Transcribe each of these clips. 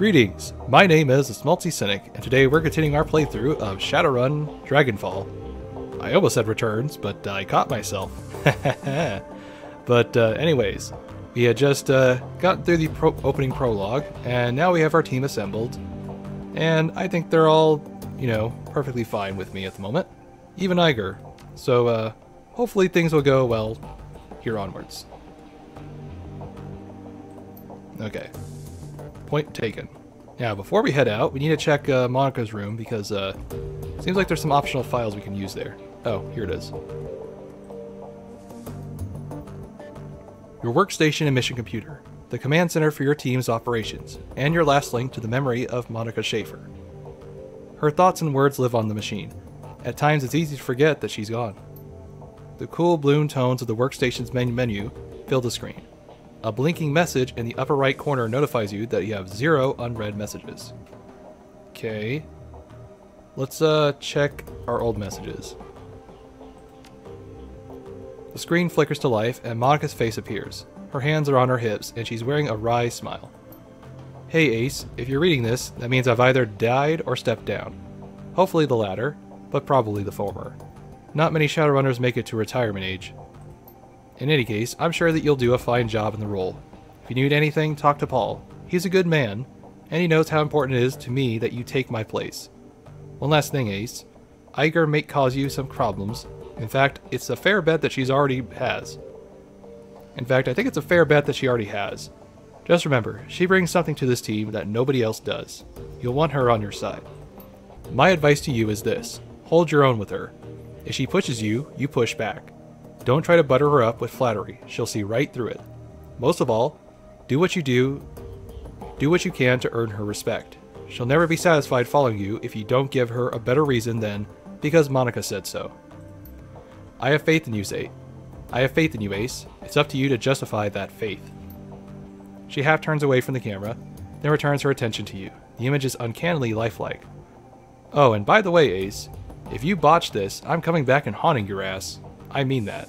Greetings, my name is the Smelty Cynic, and today we're continuing our playthrough of Shadowrun Dragonfall. I almost said returns, but I caught myself. But anyways, we had just gotten through the opening prologue, and now we have our team assembled. And I think they're all, you know, perfectly fine with me at the moment. Even Iger. So hopefully things will go well here onwards. Okay. Point taken. Now, before we head out, we need to check Monica's room because it seems like there's some optional files we can use there. Oh, here it is. Your workstation and mission computer, the command center for your team's operations, and your last link to the memory of Monica Schaefer. Her thoughts and words live on the machine. At times, it's easy to forget that she's gone. The cool bloom tones of the workstation's main menu fill the screen. A blinking message in the upper right corner notifies you that you have 0 unread messages. Okay. Let's check our old messages. The screen flickers to life and Monica's face appears. Her hands are on her hips and she's wearing a wry smile. Hey Ace, if you're reading this, that means I've either died or stepped down. Hopefully the latter, but probably the former. Not many Shadowrunners make it to retirement age. In any case, I'm sure that you'll do a fine job in the role. If you need anything, talk to Paul. He's a good man, and he knows how important it is to me that you take my place. One last thing, Ace. Iger may cause you some problems. In fact, it's a fair bet that she already has. Just remember, she brings something to this team that nobody else does. You'll want her on your side. My advice to you is this. Hold your own with her. If she pushes you, you push back. Don't try to butter her up with flattery. She'll see right through it. Most of all, do what you can to earn her respect. She'll never be satisfied following you if you don't give her a better reason than because Monica said so. I have faith in you, Ace. It's up to you to justify that faith. She half turns away from the camera, then returns her attention to you. The image is uncannily lifelike. Oh, and by the way, Ace, if you botch this, I'm coming back and haunting your ass. I mean that.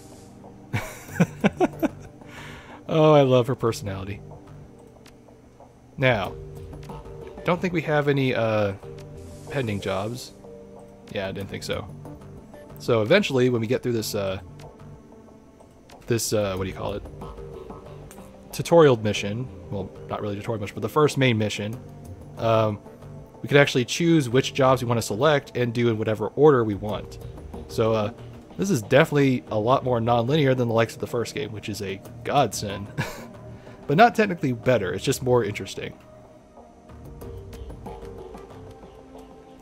Oh, I love her personality. Now, don't think we have any pending jobs. Yeah, I didn't think so. So eventually, when we get through this, what do you call it? Tutorial mission. Well, not really tutorial mission, but the first main mission. We could actually choose which jobs we want to select and do in whatever order we want. So, this is definitely a lot more non-linear than the likes of the first game, which is a godsend. But not technically better, it's just more interesting.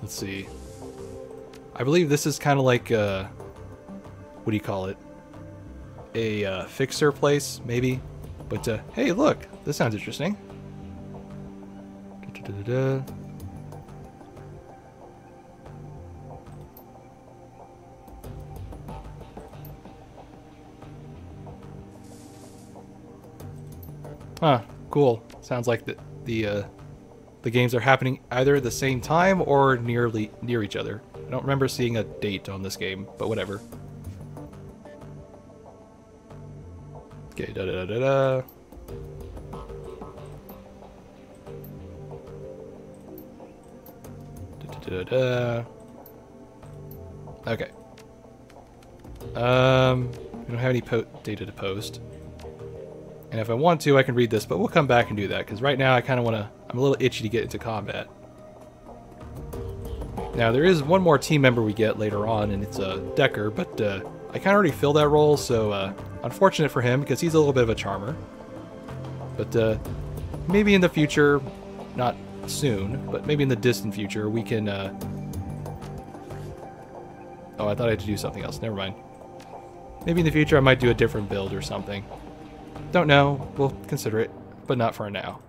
Let's see. I believe this is kind of like, what do you call it? A fixer place, maybe? But, hey, look, this sounds interesting. Huh, cool. Sounds like the games are happening either at the same time or near each other. I don't remember seeing a date on this game, but whatever. Okay, da-da-da-da-da. Da-da-da-da. Okay. We don't have any data to post. And if I want to, I can read this, but we'll come back and do that, because right now I kind of want to... I'm a little itchy to get into combat. Now, there is one more team member we get later on, and it's Decker, but I kind of already filled that role, so unfortunate for him, because he's a little bit of a charmer. But maybe in the future, not soon, but maybe in the distant future, we can... Oh, I thought I had to do something else. Never mind. Maybe in the future I might do a different build or something. Don't know. We'll consider it, but not for now.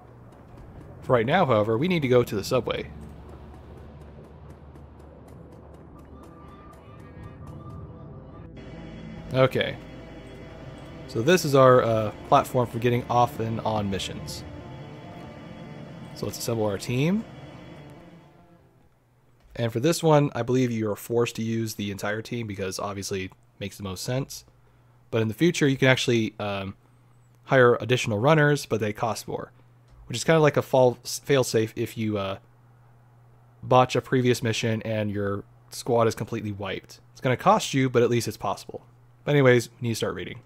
For right now, however, we need to go to the subway. Okay. So this is our platform for getting off and on missions. So let's assemble our team. And for this one, I believe you are forced to use the entire team because obviously it makes the most sense. But in the future, you can actually hire additional runners, but they cost more. which is kind of like a fail-safe if you botch a previous mission and your squad is completely wiped. It's going to cost you, but at least it's possible. But anyways, we need to start reading.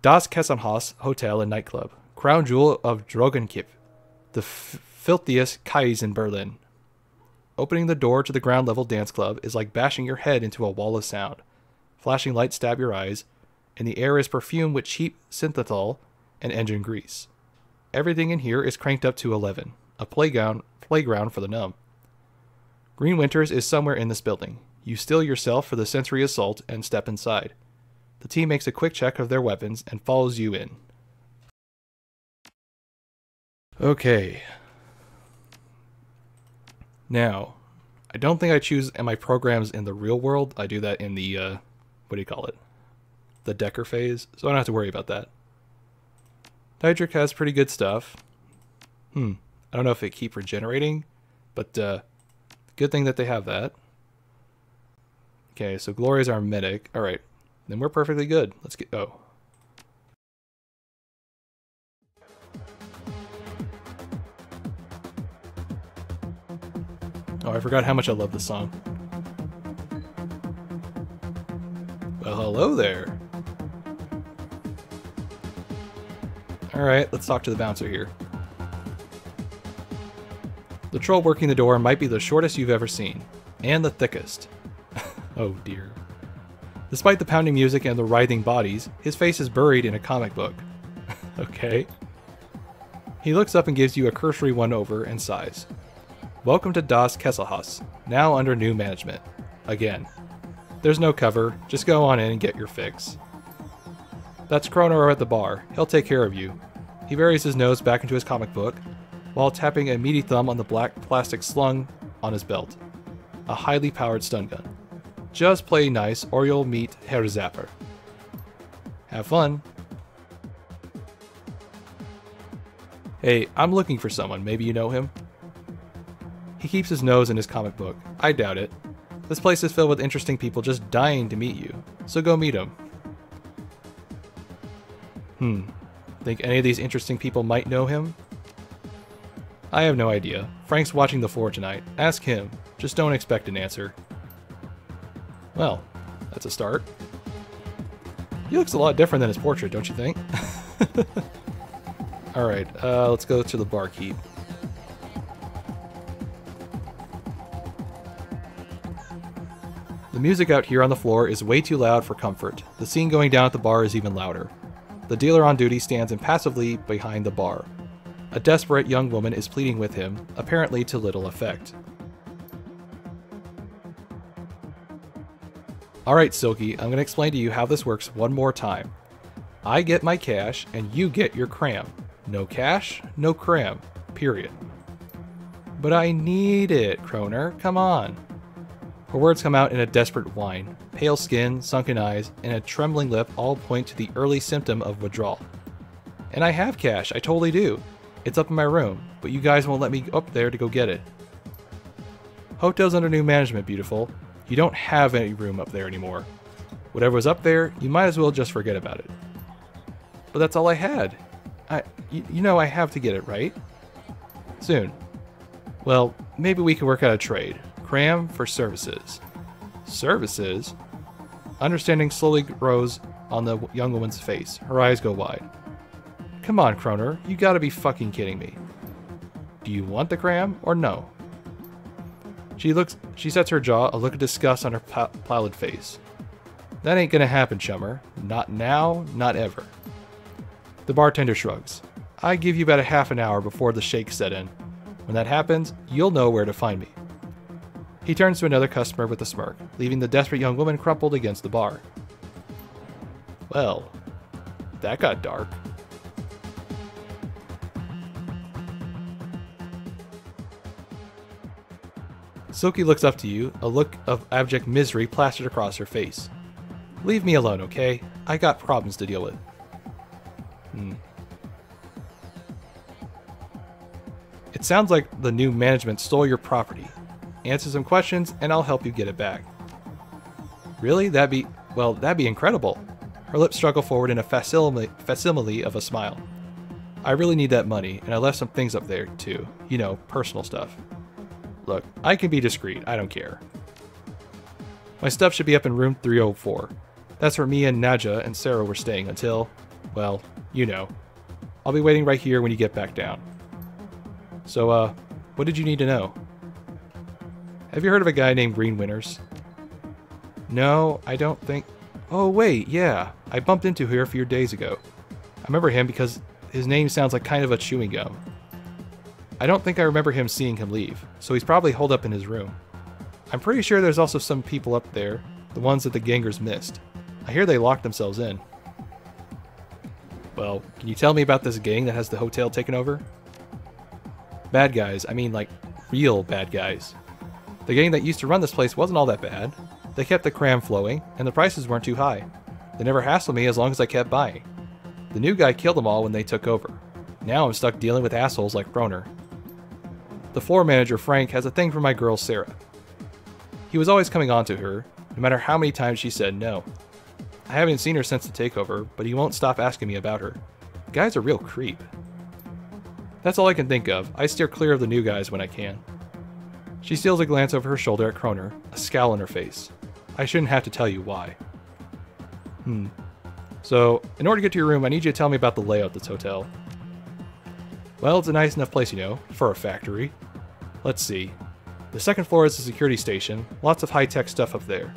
Das Kessenhaus Hotel and Nightclub, crown jewel of Drogenkipp, the filthiest Kais in Berlin. Opening the door to the ground level dance club is like bashing your head into a wall of sound. Flashing lights stab your eyes, and the air is perfumed with cheap synthethol and engine grease. Everything in here is cranked up to 11, a playground for the numb. Green Winters is somewhere in this building. You steel yourself for the sensory assault and step inside. The team makes a quick check of their weapons and follows you in. Okay. Now, I don't think I choose my programs in the real world. I do that in the, what do you call it? The Decker phase, so I don't have to worry about that. Diedrich has pretty good stuff. I don't know if it keep regenerating, but good thing that they have that. Okay, so Gloria's our medic. Alright, then we're perfectly good. Let's get... Oh, I forgot how much I love this song. Well, hello there. Alright, let's talk to the bouncer here. The troll working the door might be the shortest you've ever seen. And the thickest. Oh dear. Despite the pounding music and the writhing bodies, his face is buried in a comic book. Okay. He looks up and gives you a cursory one-over and sighs. Welcome to Das Kesselhaus, now under new management. Again. There's no cover, just go on in and get your fix. That's Kroner at the bar, he'll take care of you. He buries his nose back into his comic book, while tapping a meaty thumb on the black plastic slung on his belt. A highly powered stun gun. Just play nice or you'll meet Herr Zapper. Have fun. Hey, I'm looking for someone, maybe you know him? He keeps his nose in his comic book. I doubt it. This place is filled with interesting people just dying to meet you, so go meet them. Think any of these interesting people might know him? I have no idea. Frank's watching the floor tonight. Ask him. Just don't expect an answer. Well, that's a start. He looks a lot different than his portrait, don't you think? Alright, let's go to the barkeep. The music out here on the floor is way too loud for comfort. The scene going down at the bar is even louder. The dealer on duty stands impassively behind the bar. A desperate young woman is pleading with him, apparently to little effect. Alright, Silky, I'm going to explain to you how this works one more time. I get my cash, and you get your cram. No cash, no cram. Period. But I need it, Kroner. Come on. Her words come out in a desperate whine. Pale skin, sunken eyes, and a trembling lip all point to the early symptom of withdrawal. And I have cash, I totally do. It's up in my room, but you guys won't let me up there to go get it. Hotel's under new management, beautiful. You don't have any room up there anymore. Whatever was up there, you might as well just forget about it. But that's all I had. You know I have to get it, right? Soon. Well, maybe we can work out a trade. Cram for services. Services? Understanding slowly grows on the young woman's face. Her eyes go wide. Come on, Kroner. You gotta be fucking kidding me. Do you want the cram or no? She sets her jaw, a look of disgust on her pallid face. That ain't gonna happen, chummer. Not now, not ever. The bartender shrugs. I give you about a half an hour before the shakes set in. When that happens, you'll know where to find me. He turns to another customer with a smirk, leaving the desperate young woman crumpled against the bar. Well, that got dark. Silky looks up to you, a look of abject misery plastered across her face. Leave me alone, okay? I got problems to deal with. It sounds like the new management stole your property. Answer some questions and I'll help you get it back. Really? That'd be incredible. Her lips struggle forward in a facsimile of a smile. I really need that money, and I left some things up there, too. You know, personal stuff. Look, I can be discreet. I don't care. My stuff should be up in room 304. That's where me and Nadja and Sarah were staying until, well, you know. I'll be waiting right here when you get back down. So, what did you need to know? Have you heard of a guy named Green Winters? No, I don't think... Oh, wait, yeah. I bumped into here a few days ago. I remember him because his name sounds like kind of a chewing gum. I don't think I remember him seeing him leave, so he's probably holed up in his room. I'm pretty sure there's also some people up there, the ones that the gangers missed. I hear they locked themselves in. Well, can you tell me about this gang that has the hotel taken over? Bad guys, I mean like real bad guys. The gang that used to run this place wasn't all that bad. They kept the cram flowing, and the prices weren't too high. They never hassled me as long as I kept buying. The new guy killed them all when they took over. Now I'm stuck dealing with assholes like Kroner. The floor manager, Frank, has a thing for my girl, Sarah. He was always coming on to her, no matter how many times she said no. I haven't seen her since the takeover, but he won't stop asking me about her. The guy's a real creep. That's all I can think of. I steer clear of the new guys when I can. She steals a glance over her shoulder at Kroner, a scowl on her face. I shouldn't have to tell you why. So, in order to get to your room, I need you to tell me about the layout of this hotel. Well, it's a nice enough place, you know, for a factory. Let's see. The second floor is the security station. Lots of high-tech stuff up there.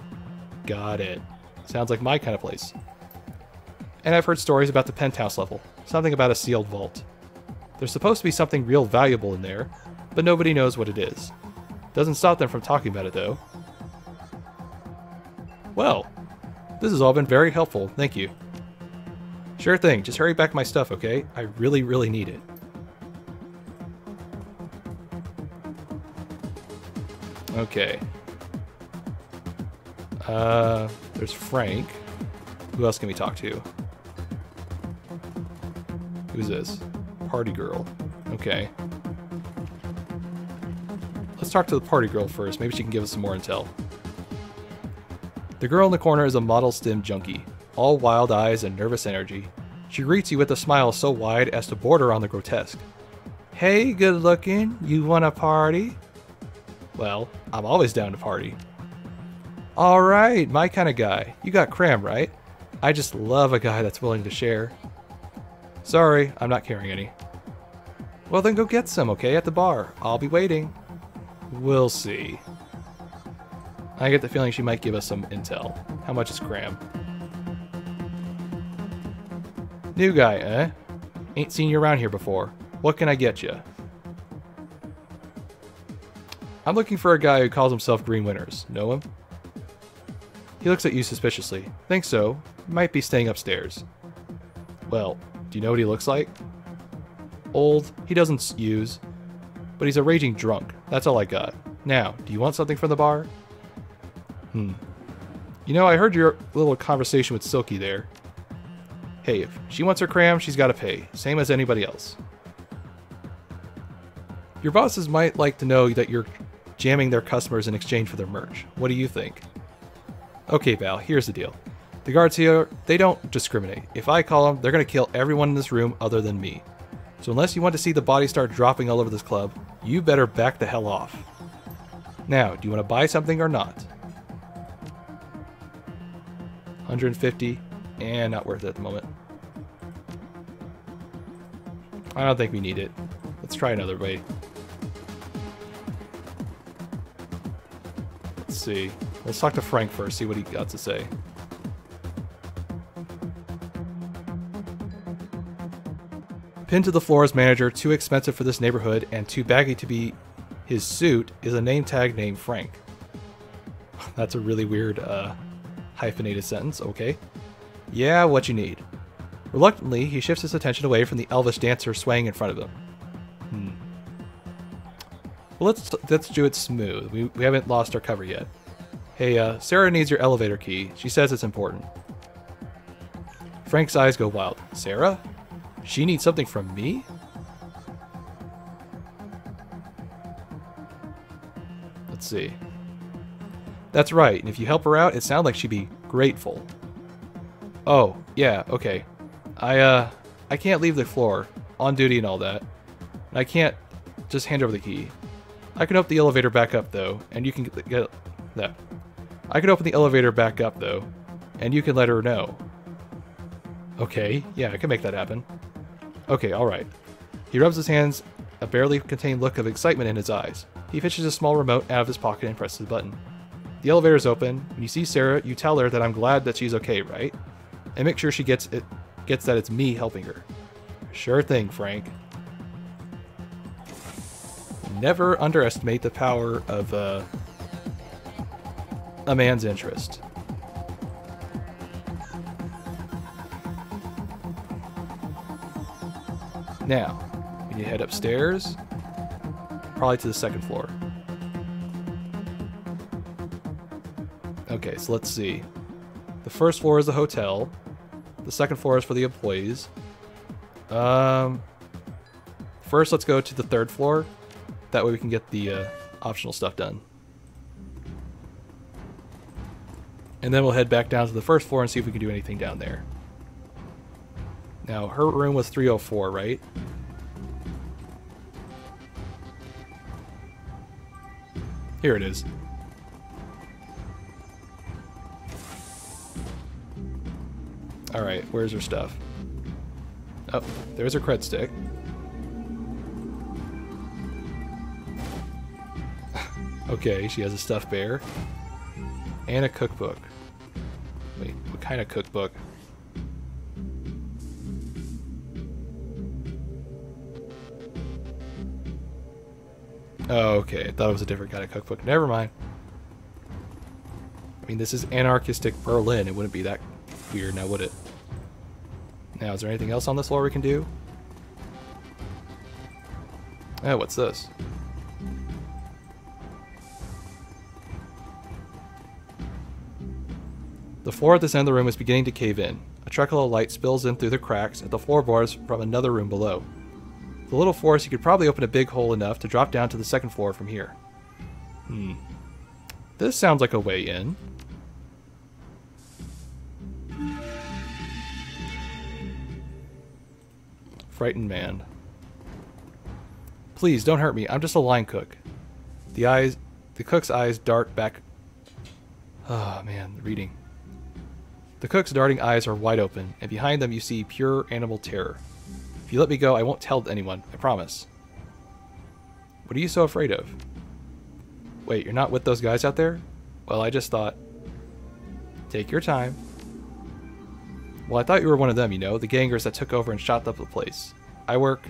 Got it. Sounds like my kind of place. And I've heard stories about the penthouse level. Something about a sealed vault. There's supposed to be something real valuable in there, but nobody knows what it is. Doesn't stop them from talking about it, though. Well, this has all been very helpful. Thank you. Sure thing. Just hurry back my stuff, okay? I really, really need it. Okay. There's Frank. Who else can we talk to? Who's this? Party girl. Okay. Let's talk to the party girl first. Maybe she can give us some more intel. The girl in the corner is a model stim junkie, all wild eyes and nervous energy. She greets you with a smile so wide as to border on the grotesque. Hey, good looking, you wanna party? Well, I'm always down to party. Alright, my kind of guy. You got cram, right? I just love a guy that's willing to share. Sorry, I'm not carrying any. Well then go get some, okay, at the bar. I'll be waiting. We'll see. I get the feeling she might give us some intel. How much is cram? New guy, eh? Ain't seen you around here before. What can I get you? I'm looking for a guy who calls himself Green Winters. Know him? He looks at you suspiciously. Think so. Might be staying upstairs. Well, do you know what he looks like? Old. He doesn't use. But he's a raging drunk. That's all I got. Now, do you want something from the bar? You know, I heard your little conversation with Silky there. Hey, if she wants her cram, she's got to pay. Same as anybody else. Your bosses might like to know that you're jamming their customers in exchange for their merch. What do you think? Okay, Val, here's the deal. The guards here, they don't discriminate. If I call them, they're going to kill everyone in this room other than me. So unless you want to see the bodies start dropping all over this club, you better back the hell off. Now, do you want to buy something or not? 150, and not worth it at the moment. I don't think we need it. Let's try another way. Let's see. Let's talk to Frank first, see what he got to say. Pinned to the floor as manager, too expensive for this neighborhood and too baggy to be his suit, is a name tag named Frank. That's a really weird, hyphenated sentence, okay. Yeah, what you need. Reluctantly, he shifts his attention away from the elvish dancer swaying in front of him. Well, let's do it smooth. We haven't lost our cover yet. Hey, Sarah needs your elevator key. She says it's important. Frank's eyes go wild. Sarah? She needs something from me? Let's see. That's right, and if you help her out, it sounds like she'd be grateful. Oh, yeah, okay. I can't leave the floor. on duty and all that. And I can't just hand over the key. I can open the elevator back up, though, and you can get that. I can open the elevator back up, though, and you can let her know. Okay, yeah, I can make that happen. Okay, alright. He rubs his hands, a barely contained look of excitement in his eyes. He fishes a small remote out of his pocket and presses the button. The elevator is open. When you see Sarah, you tell her that I'm glad that she's okay, right? And make sure she gets that it's me helping her. Sure thing, Frank. Never underestimate the power of a man's interest. Now, we need to head upstairs, probably to the second floor. Okay, so let's see. The first floor is the hotel. The second floor is for the employees. First, let's go to the third floor. That way we can get the optional stuff done. And then we'll head back down to the first floor and see if we can do anything down there. Now, her room was 304, right? Here it is. Alright, where's her stuff? Oh, there's her cred stick. Okay, she has a stuffed bear. And a cookbook. Wait, what kind of cookbook? Oh, okay. I thought it was a different kind of cookbook. Never mind. I mean, this is anarchistic Berlin. It wouldn't be that weird now, would it? Now, is there anything else on this floor we can do? Oh, what's this? The floor at this end of the room is beginning to cave in. A trickle of light spills in through the cracks at the floorboards from another room below. With a little force, you could probably open a big hole enough to drop down to the second floor from here. This sounds like a way in. Frightened man. Please, don't hurt me. I'm just a line cook. The cook's eyes dart back. Oh man, the reading. The cook's darting eyes are wide open, and behind them you see pure animal terror. If you let me go, I won't tell anyone, I promise. What are you so afraid of? Wait, you're not with those guys out there? Well, I just thought... Take your time. Well, I thought you were one of them, you know, the gangers that took over and shot up the place. I worked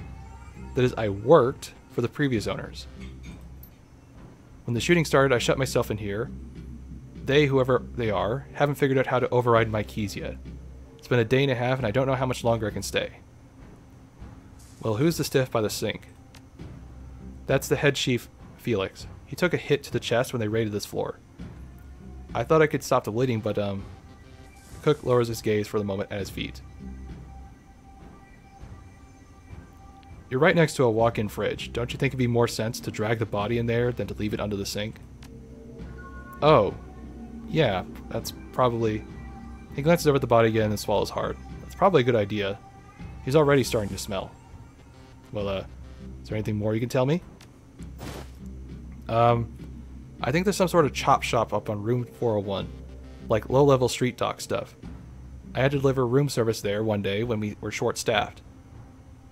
for the previous owners. When the shooting started, I shut myself in here. They, whoever they are, haven't figured out how to override my keys yet. It's been a day and a half, and I don't know how much longer I can stay. Well, who's the stiff by the sink? That's the head chief, Felix. He took a hit to the chest when they raided this floor. I thought I could stop the bleeding, but, Cook lowers his gaze for the moment at his feet. You're right next to a walk-in fridge. Don't you think it'd be more sense to drag the body in there than to leave it under the sink? Oh. Yeah, that's probably... He glances over at the body again and swallows hard. That's probably a good idea. He's already starting to smell. Well, is there anything more you can tell me? I think there's some sort of chop shop up on room 401. Like low-level street talk stuff. I had to deliver room service there one day when we were short-staffed.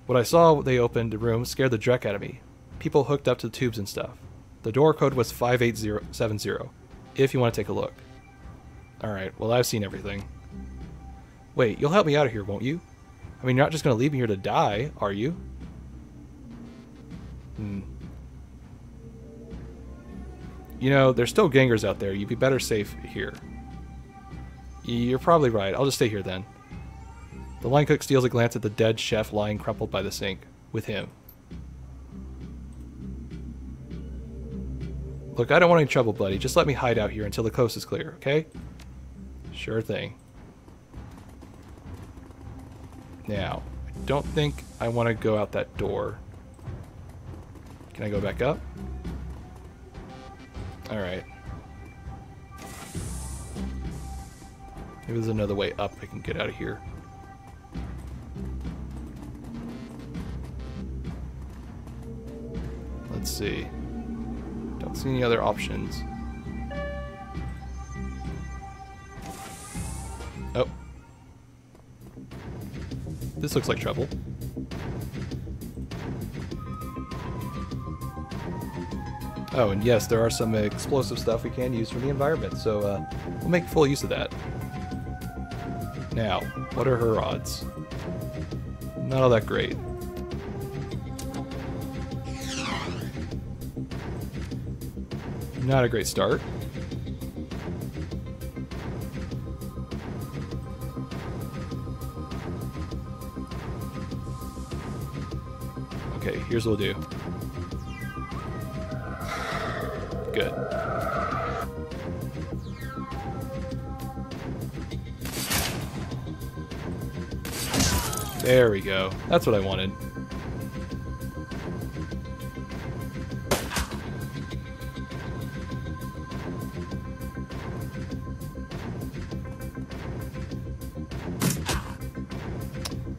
What I saw when they opened the room scared the drek out of me. People hooked up to the tubes and stuff. The door code was 58070, if you want to take a look. Alright, well I've seen everything. Wait, you'll help me out of here, won't you? I mean, you're not just going to leave me here to die, are you? You know, there's still gangers out there. You'd be better safe here. You're probably right. I'll just stay here then. The line cook steals a glance at the dead chef lying crumpled by the sink. With him. Look, I don't want any trouble, buddy. Just let me hide out here until the coast is clear, okay? Sure thing. Now, I don't think I want to go out that door. Can I go back up? Alright. Maybe there's another way up I can get out of here. let's see. Don't see any other options. Oh. This looks like trouble. Oh, and yes, there are some explosive stuff we can use from the environment, so we'll make full use of that. Now, what are her odds? Not all that great. Not a great start. Okay, here's what we'll do. Good. There we go. That's what I wanted.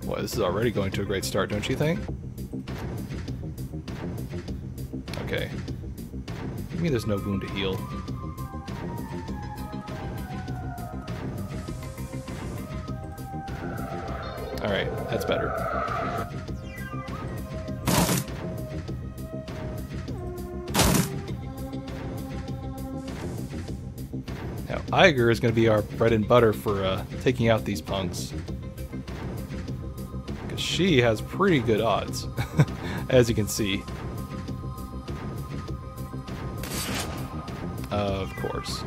Boy, this is already going to a great start, don't you think? Okay. Maybe there's no wound to heal. Alright, that's better. Now, Iger is going to be our bread and butter for taking out these punks. Because she has pretty good odds, as you can see. Of course.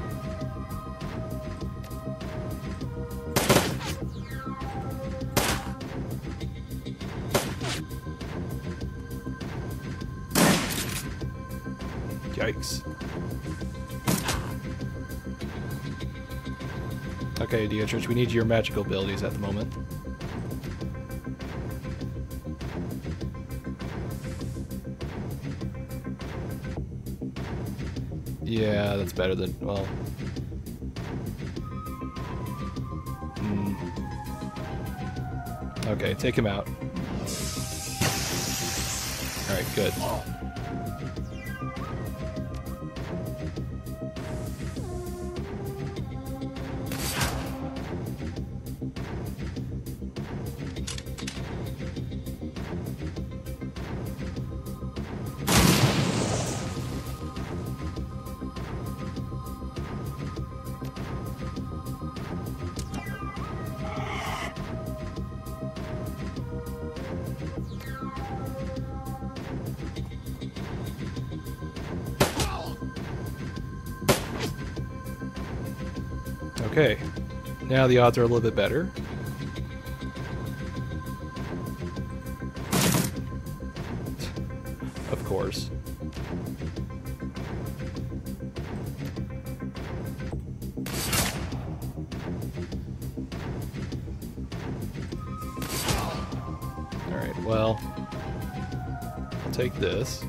Yikes. Okay, Dietrich, we need your magical abilities at the moment. Yeah, that's better than, well... Okay, take him out. Alright, good. Okay, now the odds are a little bit better. Of course. Alright, well, I'll take this.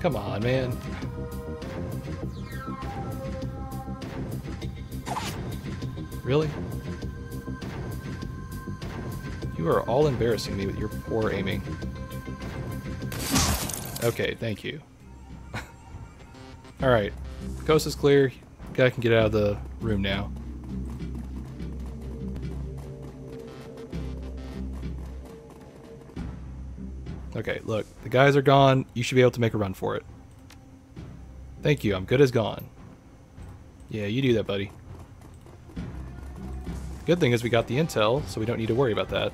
Come on, man. Really? You are all embarrassing me with your poor aiming. Okay, thank you. Alright. The coast is clear. Guy can get out of the room now. Okay, look, the guys are gone. You should be able to make a run for it. Thank you, I'm good as gone. Yeah, you do that, buddy. Good thing is we got the intel, so we don't need to worry about that.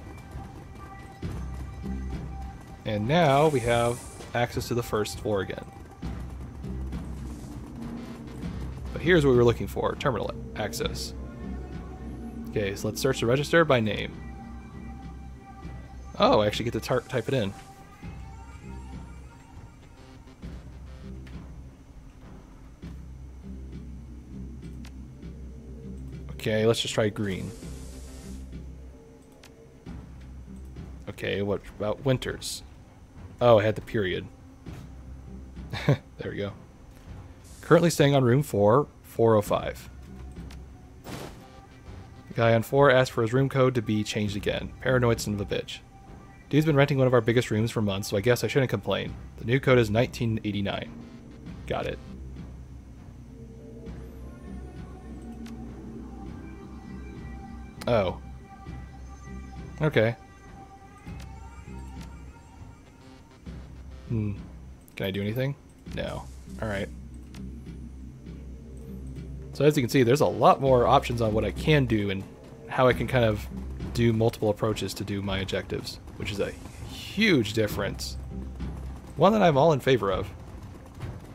And now we have access to the first floor again. But here's what we were looking for, terminal access. Okay, so let's search the register by name. Oh, I actually get to type it in. Okay, let's just try green. Okay, what about winters? Oh, I had the period. There we go. Currently staying on room 4, 405. The guy on 4 asked for his room code to be changed again. Paranoid son of a bitch. Dude's been renting one of our biggest rooms for months, so I guess I shouldn't complain. The new code is 1989. Got it. Oh. Okay. Can I do anything? No. Alright. So as you can see, there's a lot more options on what I can do and how I can kind of do multiple approaches to do my objectives, which is a huge difference. One that I'm all in favor of.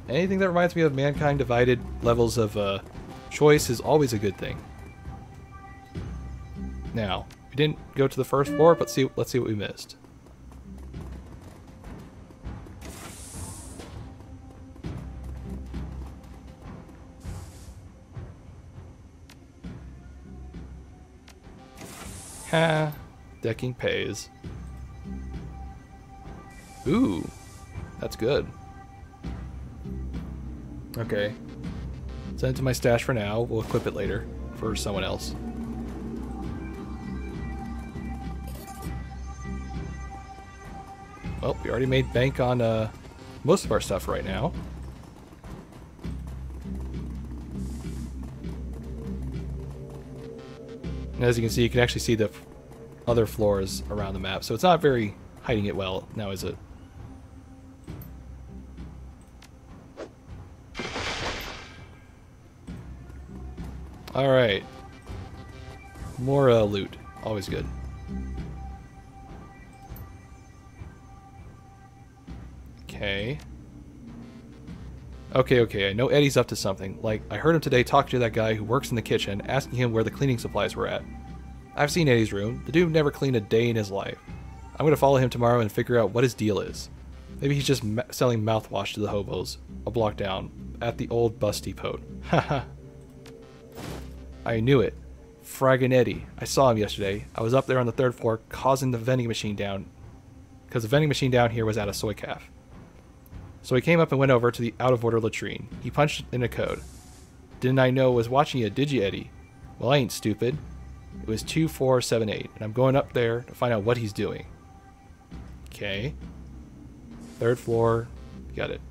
Anything that reminds me of Mankind Divided levels of choice is always a good thing. Now, we didn't go to the first floor, but let's see what we missed. Ha! Decking pays. Ooh, that's good. Okay. Send it to my stash for now. We'll equip it later for someone else. Well, we already made bank on most of our stuff right now. And as you can see, you can actually see the other floors around the map, so it's not very hiding it well now, is it? Alright. More loot. Always good. Okay. Okay, I know Eddie's up to something. Like, I heard him today talking to that guy who works in the kitchen, asking him where the cleaning supplies were at. I've seen Eddie's room. The dude never cleaned a day in his life. I'm gonna follow him tomorrow and figure out what his deal is. Maybe he's just selling mouthwash to the hobos, a block down, at the old bus depot. Haha. I knew it. Fraggin' Eddie. I saw him yesterday. I was up there on the 3rd floor causing the vending machine down, because the vending machine down here was out of soy calf. So he came up and went over to the out-of-order latrine. He punched in a code. Didn't I know I was watching you, did you, Eddie? Well, I ain't stupid. It was 2478, and I'm going up there to find out what he's doing. Okay. 3rd floor. Got it.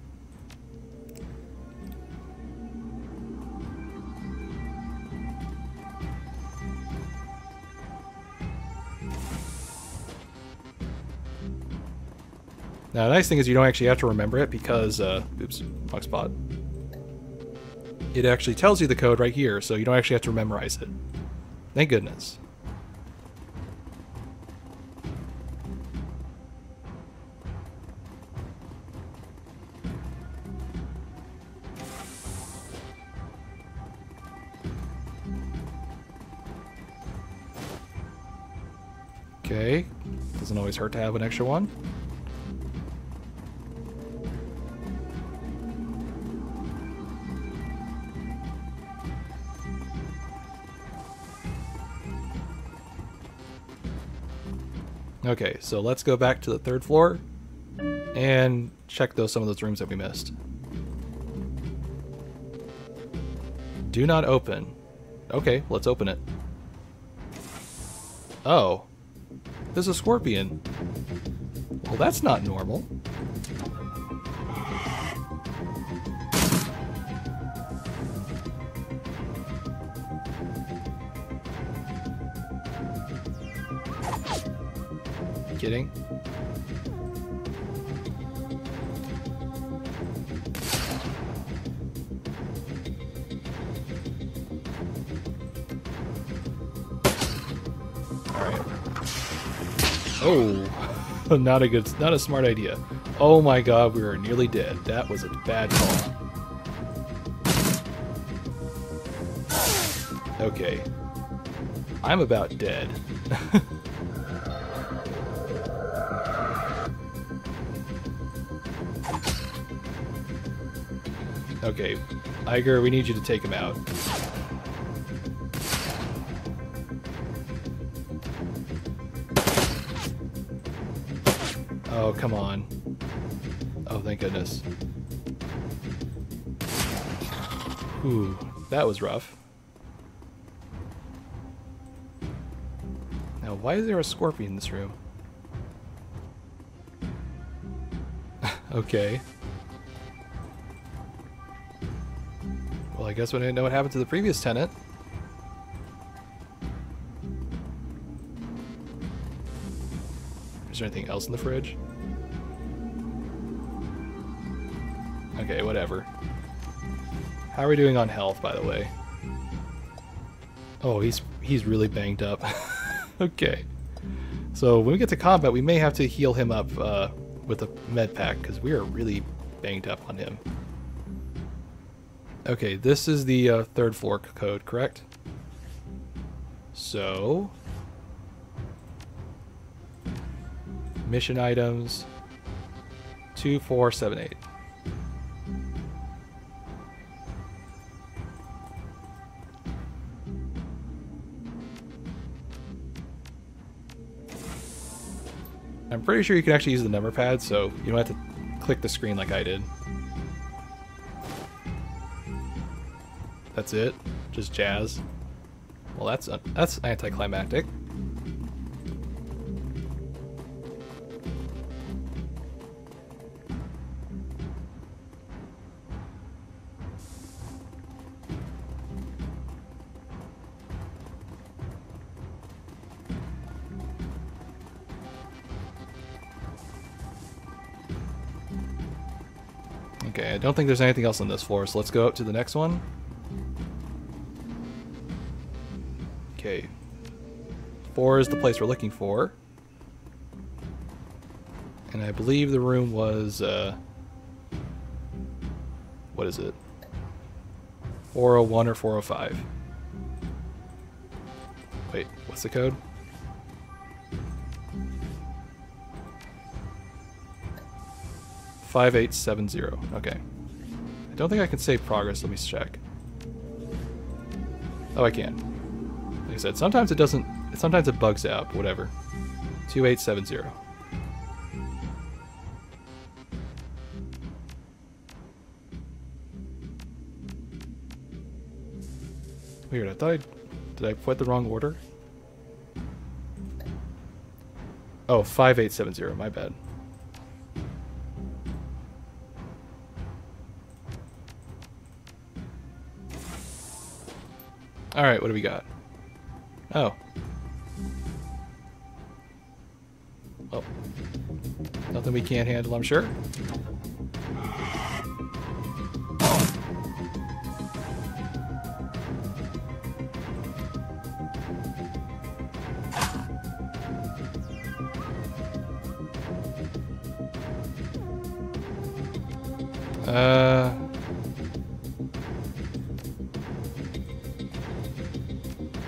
Now, the nice thing is you don't actually have to remember it because, oops, wrong spot. It actually tells you the code right here, so you don't actually have to memorize it. Thank goodness. Okay, doesn't always hurt to have an extra one. Okay, so let's go back to the 3rd floor and check some of those rooms that we missed. Do not open. Okay, let's open it. Oh, there's a scorpion. Well, that's not normal. Kidding? Alright. Oh, not a smart idea. Oh my god, we were nearly dead. That was a bad call. Okay. I'm about dead. Okay, Iger, we need you to take him out. Oh, come on. Oh, thank goodness. Ooh, that was rough. Now, why is there a scorpion in this room? Okay. Well, I guess we didn't know what happened to the previous tenant. Is there anything else in the fridge? Okay, whatever. How are we doing on health, by the way? Oh, he's really banged up. Okay. So when we get to combat, we may have to heal him up with a med pack, because we are really banged up on him. Okay, this is the third floor code, correct? So... mission items 2478. I'm pretty sure you can actually use the number pad, so you don't have to click the screen like I did. That's it? Just jazz? Well, that's anticlimactic. Okay, I don't think there's anything else on this floor, so let's go up to the next one. Okay. 4 is the place we're looking for. And I believe the room was, what is it? 401 or 405. Wait, what's the code? $5870. Okay. I don't think I can save progress. Let me check. Oh, I can. Like I said, sometimes it doesn't. Sometimes it bugs out. But whatever. 2870. Weird. I thought did I put the wrong order? Oh, 5870. My bad. Alright, what do we got? Oh. Well. Nothing we can't handle, I'm sure.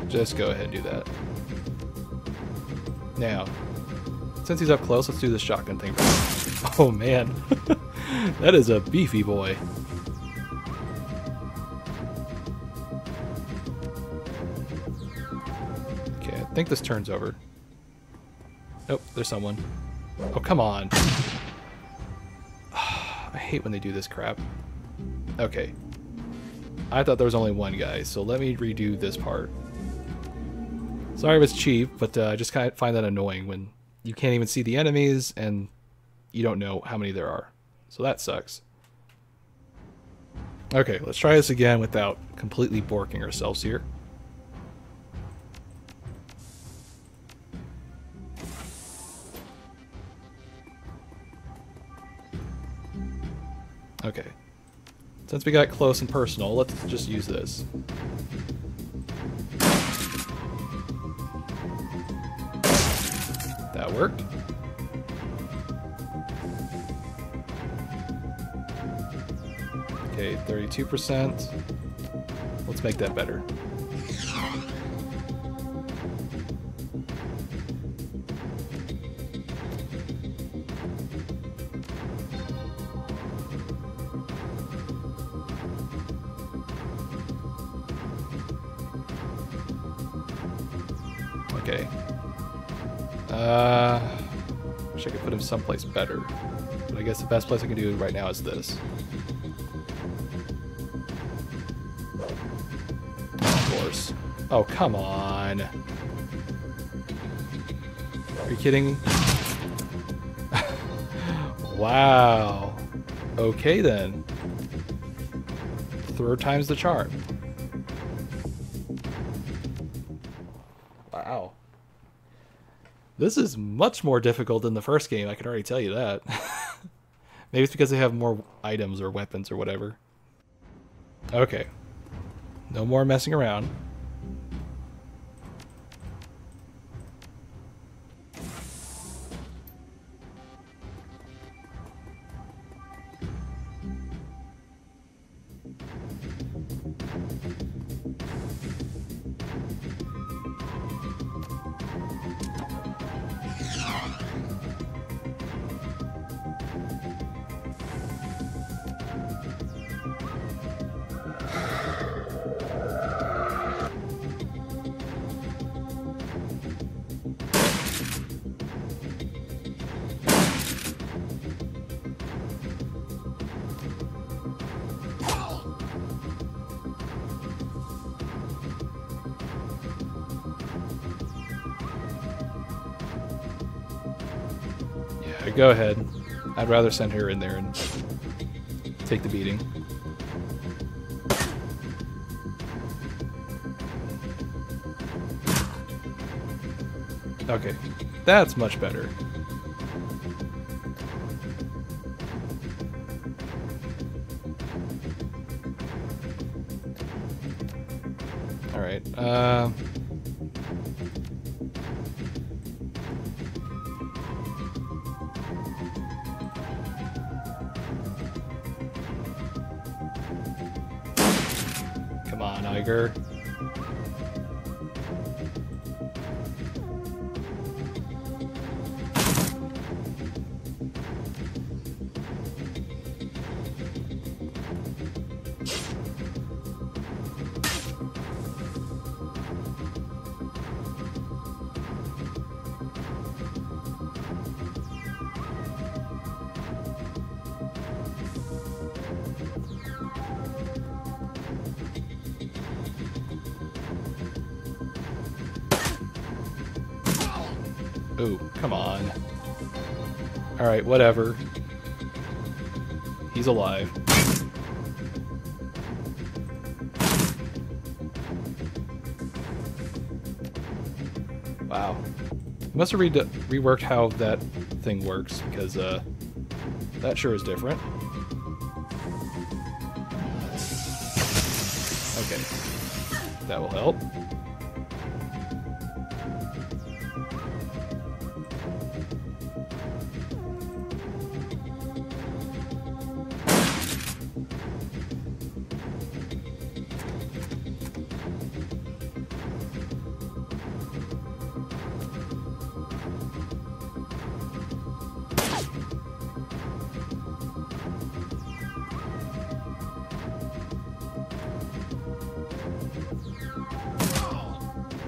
Just go ahead and do that. Now, since he's up close, let's do the shotgun thing. Oh man, that is a beefy boy. Okay, I think this turns over. Nope, there's someone. Oh, come on. I hate when they do this crap. Okay. I thought there was only one guy, so let me redo this part. Sorry if it's cheap, but I just kind of find that annoying when you can't even see the enemies and you don't know how many there are. So that sucks. Okay, let's try this again without completely borking ourselves here. Okay. Since we got close and personal, let's just use this. That worked. Okay, 32%. Let's make that better. Okay. Wish I could put him someplace better. But I guess the best place I can do right now is this. Of course. Oh, come on. Are you kidding? Wow. Okay then. Third time's the charm. Wow. This is much more difficult than the first game, I can already tell you that. Maybe it's because they have more items or weapons or whatever. Okay. No more messing around. Go ahead. I'd rather send her in there and take the beating. Okay, that's much better. Alright, come on, Iger. Ooh, come on. Alright, whatever. He's alive. Wow. Must have reworked how that thing works, because that sure is different. Okay. That will help.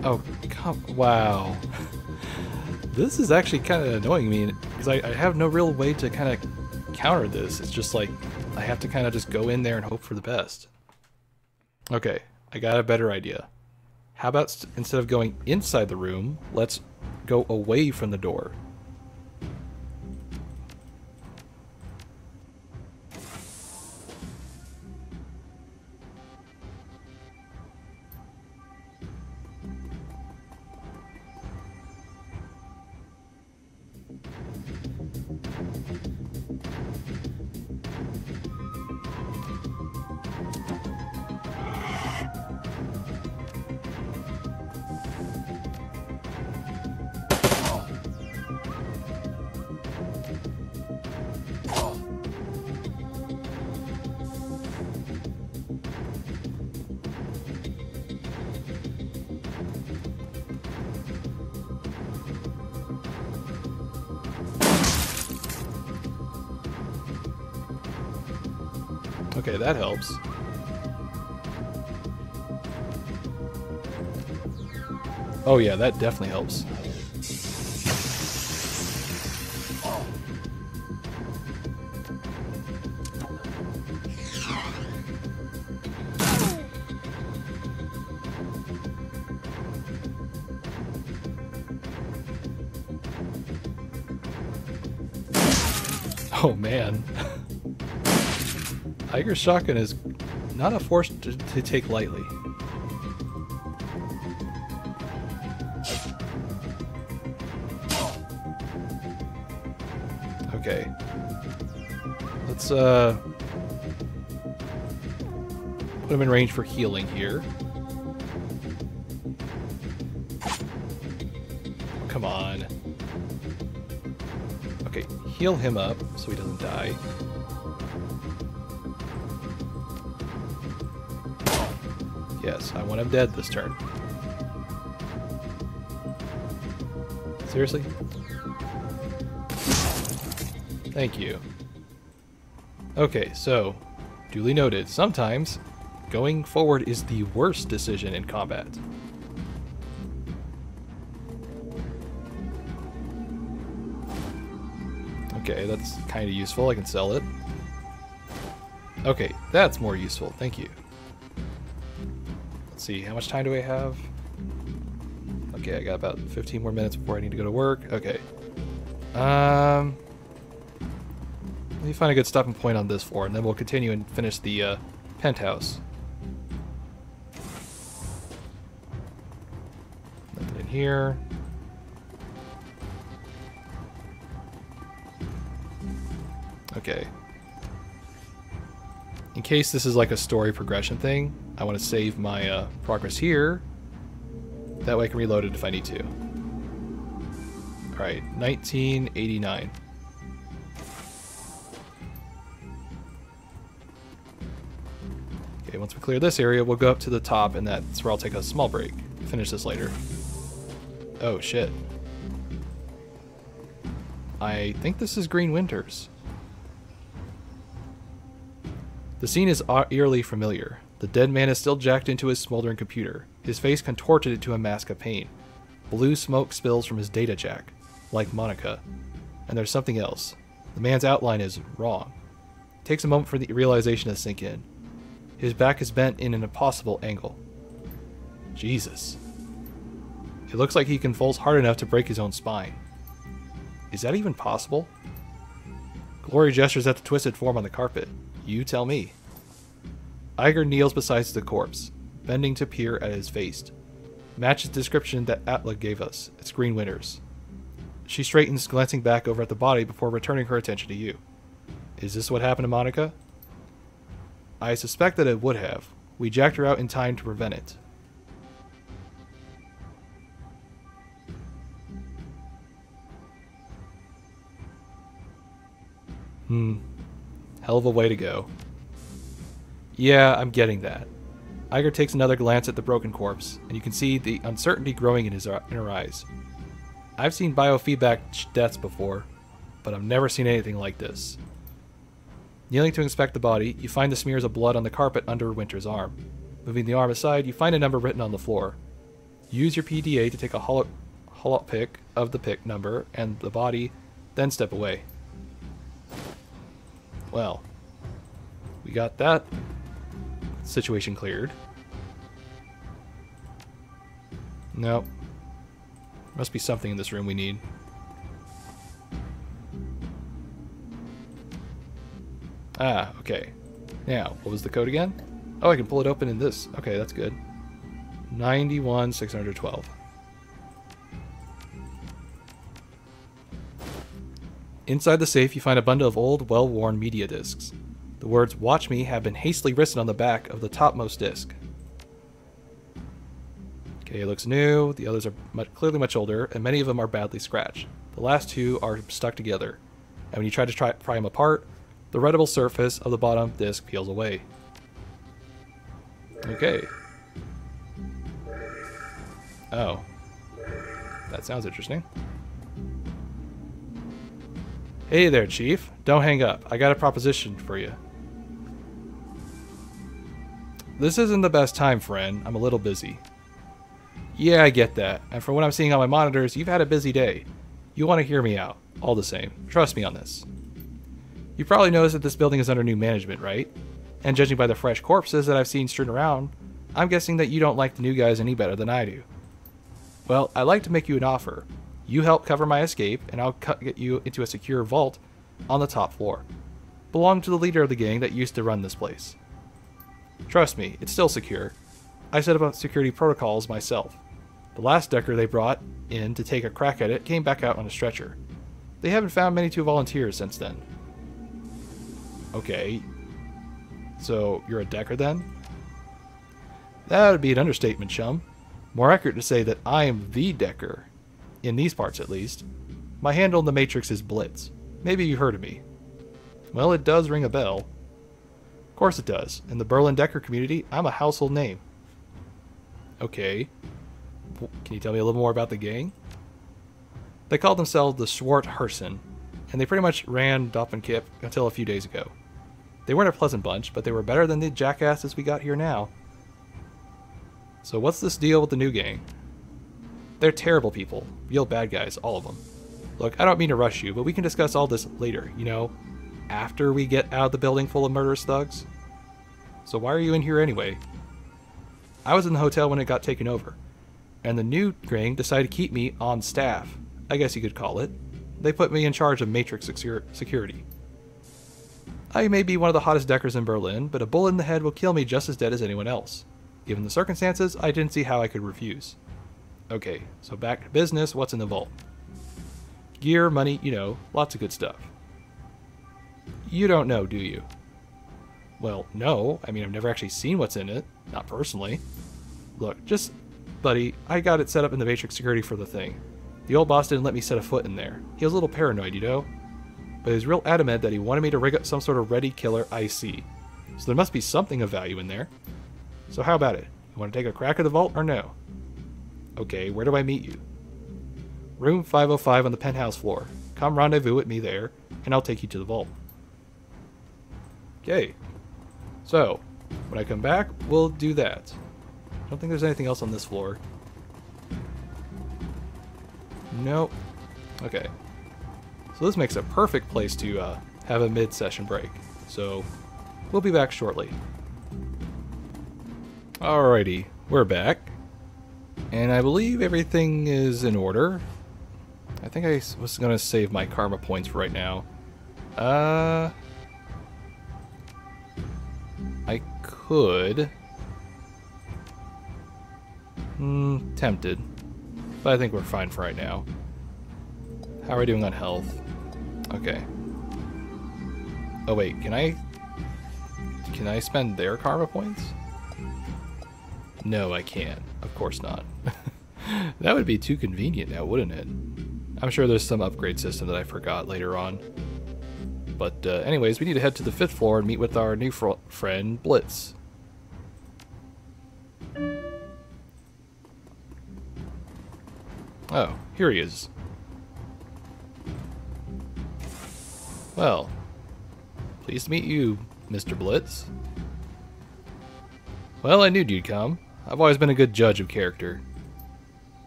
Oh, wow. This is actually kind of annoying me, because I have no real way to kind of counter this. It's just like, I have to kind of just go in there and hope for the best. Okay, I got a better idea. How about instead of going inside the room, let's go away from the door. Okay, that helps. Oh yeah, that definitely helps. Oh man. Iger's shotgun is not a force to take lightly. Okay. Let's put him in range for healing here. Come on. Okay, heal him up so he doesn't die. Yes, I want him dead this turn. Seriously? Thank you. Okay, so, duly noted, sometimes going forward is the worst decision in combat. Okay, that's kind of useful. I can sell it. Okay, that's more useful. Thank you. Let's see, how much time do I have? Okay, I got about 15 more minutes before I need to go to work. Okay. Let me find a good stopping point on this floor, and then we'll continue and finish the penthouse. Nothing in here. Okay. In case this is like a story progression thing, I want to save my progress here. That way I can reload it if I need to. Alright, 1989. Okay, once we clear this area, we'll go up to the top, and that's where I'll take a small break. Finish this later. Oh, shit. I think this is Green Winters. The scene is eerily familiar. The dead man is still jacked into his smoldering computer, his face contorted into a mask of pain. Blue smoke spills from his data jack, like Monica. And there's something else. The man's outline is wrong. It takes a moment for the realization to sink in. His back is bent in an impossible angle. Jesus. It looks like he convulsed hard enough to break his own spine. Is that even possible? Glory gestures at the twisted form on the carpet. You tell me. Iger kneels beside the corpse, bending to peer at his face. Matches the description that Atla gave us. It's Green Winters. She straightens, glancing back over at the body before returning her attention to you. Is this what happened to Monica? I suspect that it would have. We jacked her out in time to prevent it. Hell of a way to go. Yeah, I'm getting that. Iger takes another glance at the broken corpse, and you can see the uncertainty growing in her eyes. I've seen biofeedback deaths before, but I've never seen anything like this. Kneeling to inspect the body, you find the smears of blood on the carpet under Winter's arm. Moving the arm aside, you find a number written on the floor. Use your PDA to take a hollow pick of the pick number and the body, then step away. Well, we got that situation cleared. Nope. Must be something in this room we need. Ah, okay. Now, what was the code again? Oh, I can pull it open in this. Okay, that's good. 91,612. Inside the safe, you find a bundle of old, well-worn media discs. The words "Watch Me" have been hastily written on the back of the topmost disc. Okay, it looks new. The others are clearly much older, and many of them are badly scratched. The last two are stuck together, and when you try to pry them apart, the readable surface of the bottom disc peels away. Okay. Oh. That sounds interesting. Hey there, Chief. Don't hang up. I got a proposition for you. This isn't the best time, friend. I'm a little busy. Yeah, I get that. And from what I'm seeing on my monitors, you've had a busy day. You want to hear me out. All the same. Trust me on this. You probably noticed that this building is under new management, right? And judging by the fresh corpses that I've seen strewn around, I'm guessing that you don't like the new guys any better than I do. Well, I'd like to make you an offer. You help cover my escape, and I'll get you into a secure vault on the top floor. Belonged to the leader of the gang that used to run this place. Trust me, it's still secure. I set up security protocols myself. The last Decker they brought in to take a crack at it came back out on a stretcher. They haven't found many to volunteer since then. Okay. So, you're a Decker then? That would be an understatement, chum. More accurate to say that I am the Decker. In these parts, at least. My handle in the Matrix is Blitz. Maybe you've heard of me. Well, it does ring a bell. Of course it does. In the Berlin Decker community, I'm a household name. Okay. Can you tell me a little more about the gang? They called themselves the Swart Hersen, and they pretty much ran Doppelkip until a few days ago. They weren't a pleasant bunch, but they were better than the jackasses we got here now. So what's this deal with the new gang? They're terrible people. Real bad guys, all of them. Look, I don't mean to rush you, but we can discuss all this later, you know? After we get out of the building full of murderous thugs? So why are you in here anyway? I was in the hotel when it got taken over, and the new gang decided to keep me on staff, I guess you could call it. They put me in charge of Matrix security. I may be one of the hottest Deckers in Berlin, but a bullet in the head will kill me just as dead as anyone else. Given the circumstances, I didn't see how I could refuse. Okay, so back to business, what's in the vault? Gear, money, you know, lots of good stuff. You don't know, do you? Well, no. I mean, I've never actually seen what's in it. Not personally. Look, just... buddy, I got it set up in the Matrix security for the thing. The old boss didn't let me set a foot in there. He was a little paranoid, you know? But he was real adamant that he wanted me to rig up some sort of ready killer IC. So there must be something of value in there. So how about it? You want to take a crack at the vault or no? Okay, where do I meet you? Room 505 on the penthouse floor. Come rendezvous with me there, and I'll take you to the vault. Okay. So, when I come back, we'll do that. I don't think there's anything else on this floor. Nope. Okay. So this makes a perfect place to have a mid-session break. So, we'll be back shortly. Alrighty, we're back. And I believe everything is in order. I think I was going to save my karma points for right now. I could. Tempted. But I think we're fine for right now. How are we doing on health? Okay. Oh wait, can I spend their karma points? No, I can't. Of course not. That would be too convenient now, wouldn't it? I'm sure there's some upgrade system that I forgot later on. But anyways, we need to head to the 5th floor and meet with our new friend, Blitz. Oh, here he is. Well, pleased to meet you, Mr. Blitz. Well, I knew you'd come. I've always been a good judge of character.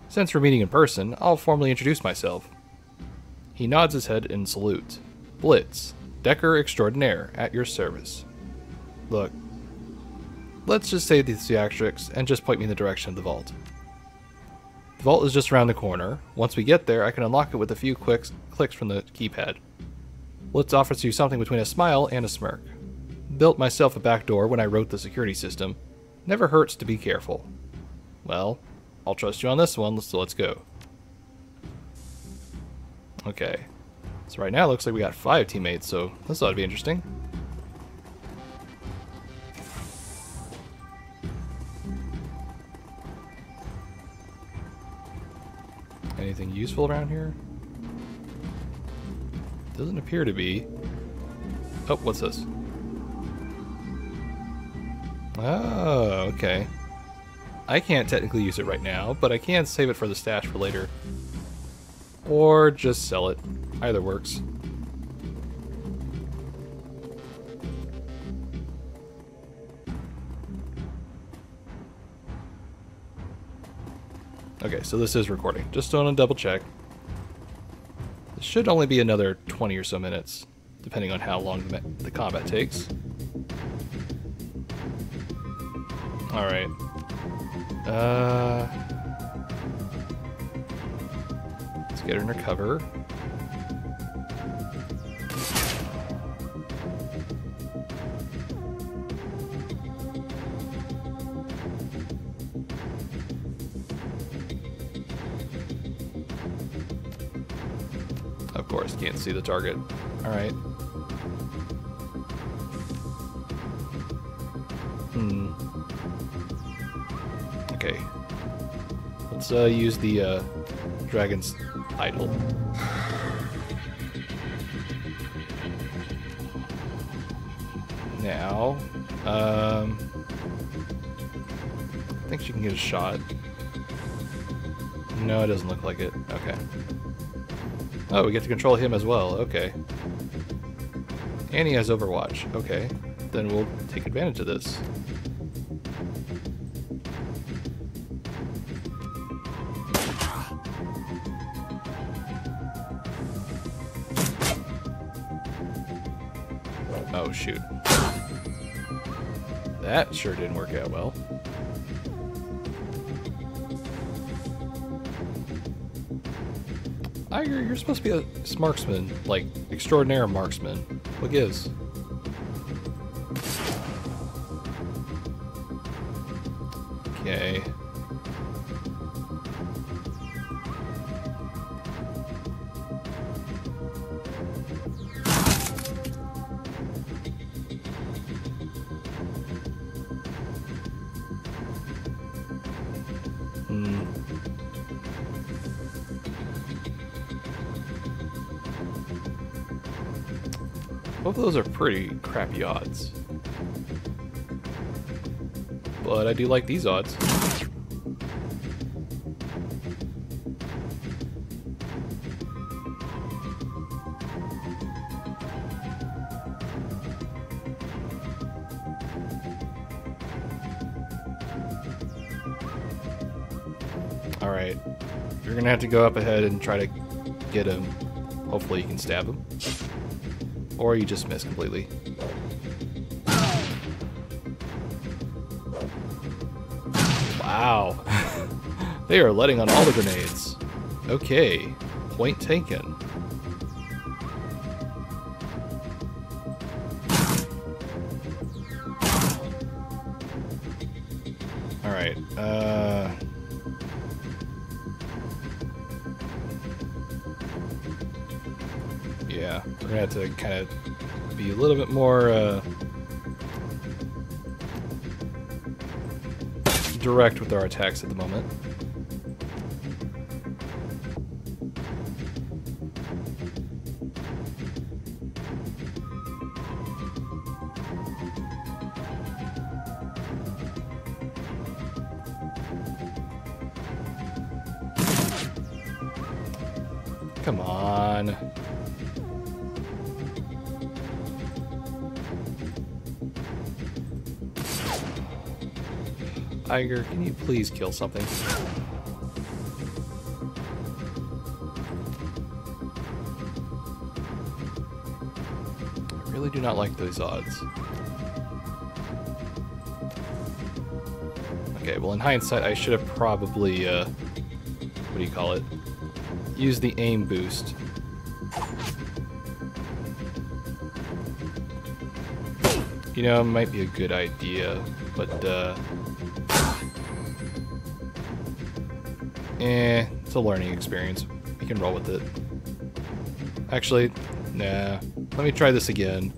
Since we're meeting in person, I'll formally introduce myself. He nods his head in salute. Blitz, Decker Extraordinaire, at your service. Look, let's just say the theatrics and just point me in the direction of the vault. The vault is just around the corner. Once we get there, I can unlock it with a few clicks from the keypad. Blitz offers you something between a smile and a smirk. Built myself a back door when I wrote the security system. Never hurts to be careful. Well, I'll trust you on this one, so let's go. Okay. So right now it looks like we got 5 teammates, so this ought to be interesting. Anything useful around here? Doesn't appear to be. Oh, what's this? Oh, okay. I can't technically use it right now, but I can save it for the stash for later. Or just sell it. Either works. Okay, so this is recording. Just want to double check. This should only be another 20 or so minutes, depending on how long the combat takes. Alright. Let's get her in her cover. Of course, can't see the target. Alright. Okay. Let's use the dragon's idol. Now, I think she can get a shot. No, it doesn't look like it. Okay. Oh, we get to control him as well. Okay. And he has Overwatch. Okay. Then we'll take advantage of this. Oh, shoot. That sure didn't work out well. Iger, you're supposed to be a marksman, like, extraordinaire marksman. What gives? Okay. Both of those are pretty crappy odds. But I do like these odds. Alright. You're gonna have to go up ahead and try to get him. Hopefully you can stab him. Or you just miss completely. Wow. They are letting on all the grenades. Okay. Point taken. Alright. Yeah, we're gonna have to kind of be a little bit more direct with our attacks at the moment. Come on. Iger, can you please kill something? I really do not like those odds. Okay, well in hindsight I should have probably, what do you call it? Use the aim boost. You know, it might be a good idea, but it's a learning experience. We can roll with it. Actually, nah. Let me try this again.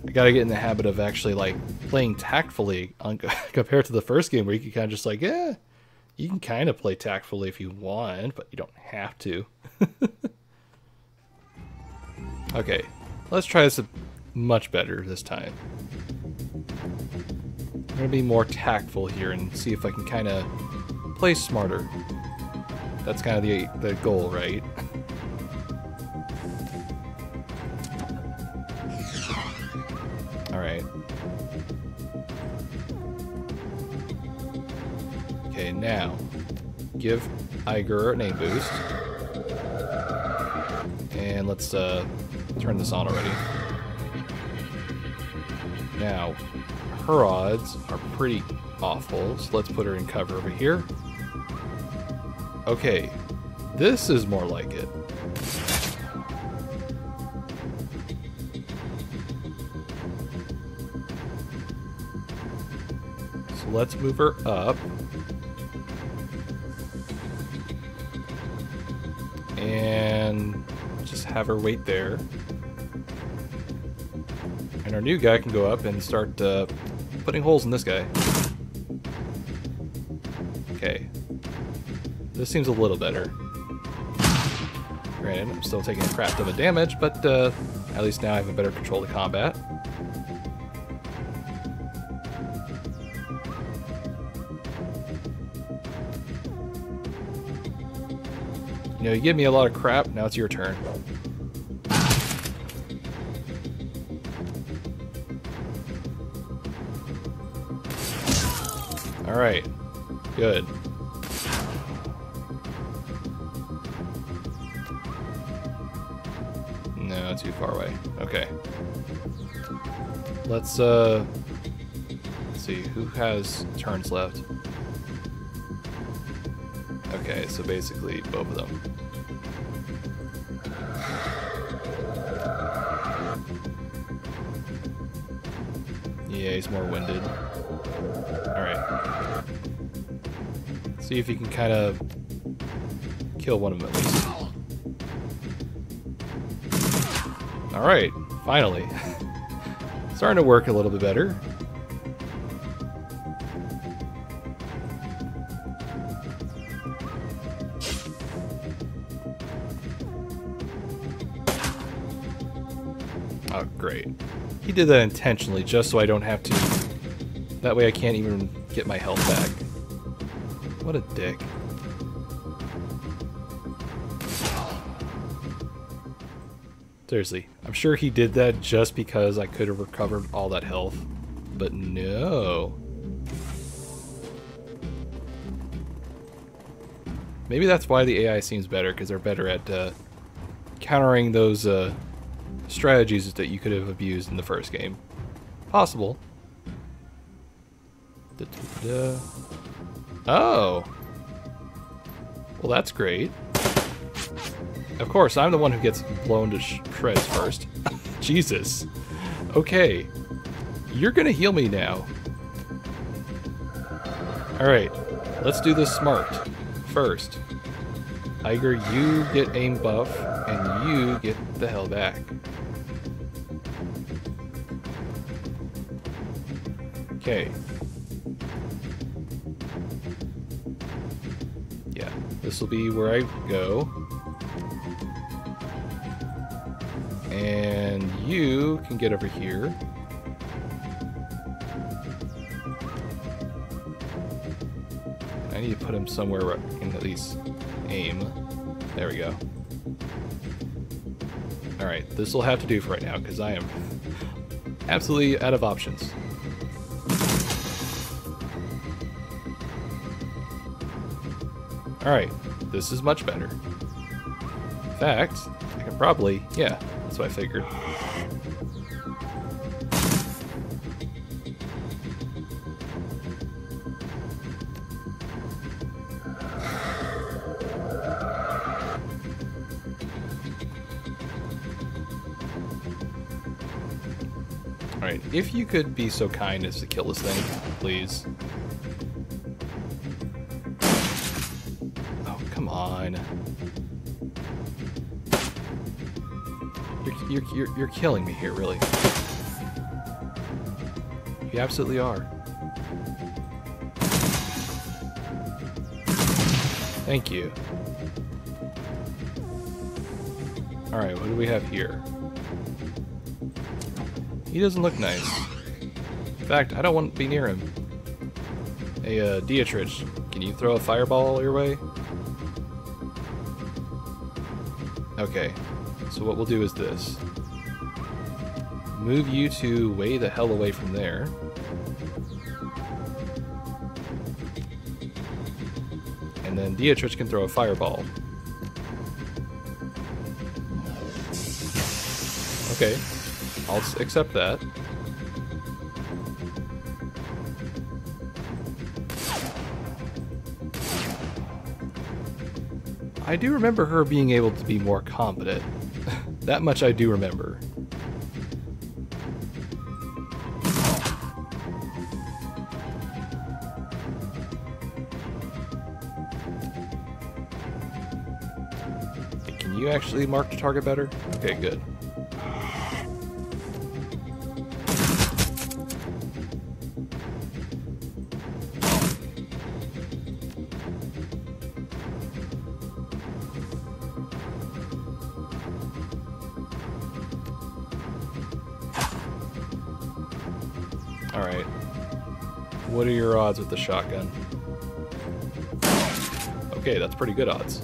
I gotta get in the habit of actually, like, playing tactfully compared to the first game where you can kind of just like, yeah, you can kind of play tactfully if you want, but you don't have to. Okay, let's try this much better this time. I'm gonna be more tactful here and see if I can kind of play smarter. That's kind of the goal, right? Alright. Okay, now give Iger an aim boost. And let's turn this on already. Now, her odds are pretty awful, so let's put her in cover over here. Okay, this is more like it. So let's move her up. And just have her wait there. And our new guy can go up and start putting holes in this guy. Okay. This seems a little better. Granted, I'm still taking a crap ton of damage, but at least now I have a better control of combat. You know, you give me a lot of crap, now it's your turn. Alright, good. No, too far away. Okay. Let's see, who has turns left? Okay, so basically both of them. Yeah, he's more winded. Alright. See if you can kind of kill one of them at least. Alright, finally. Starting to work a little bit better. Oh, great. He did that intentionally just so I don't have to. That way I can't even get my health back. What a dick. Seriously, I'm sure he did that just because I could have recovered all that health. But no. Maybe that's why the AI seems better, because they're better at countering those strategies that you could have abused in the first game. Possible. Oh. Well, that's great. Of course, I'm the one who gets blown to shreds first. Jesus. Okay. You're gonna heal me now. Alright. Let's do this smart. First. Iger, you get aim buff, and you get the hell back. Okay. Yeah, this will be where I go. And you can get over here. I need to put him somewhere where I can at least aim. There we go. Alright, this will have to do for right now, because I am absolutely out of options. Alright, this is much better. In fact, I can probably... yeah, that's what I figured. Alright, if you could be so kind as to kill this thing, please. Oh, come on. You're killing me here, really. You absolutely are. Thank you. Alright, what do we have here? He doesn't look nice. In fact, I don't want to be near him. Hey, Dietrich, can you throw a fireball your way? Okay, so what we'll do is this. Move you two way the hell away from there. And then Dietrich can throw a fireball. Okay, I'll accept that. I do remember her being able to be more competent. That much I do remember. Can you you actually mark the target better? Okay, good. Alright. What are your odds with the shotgun? Okay, that's pretty good odds.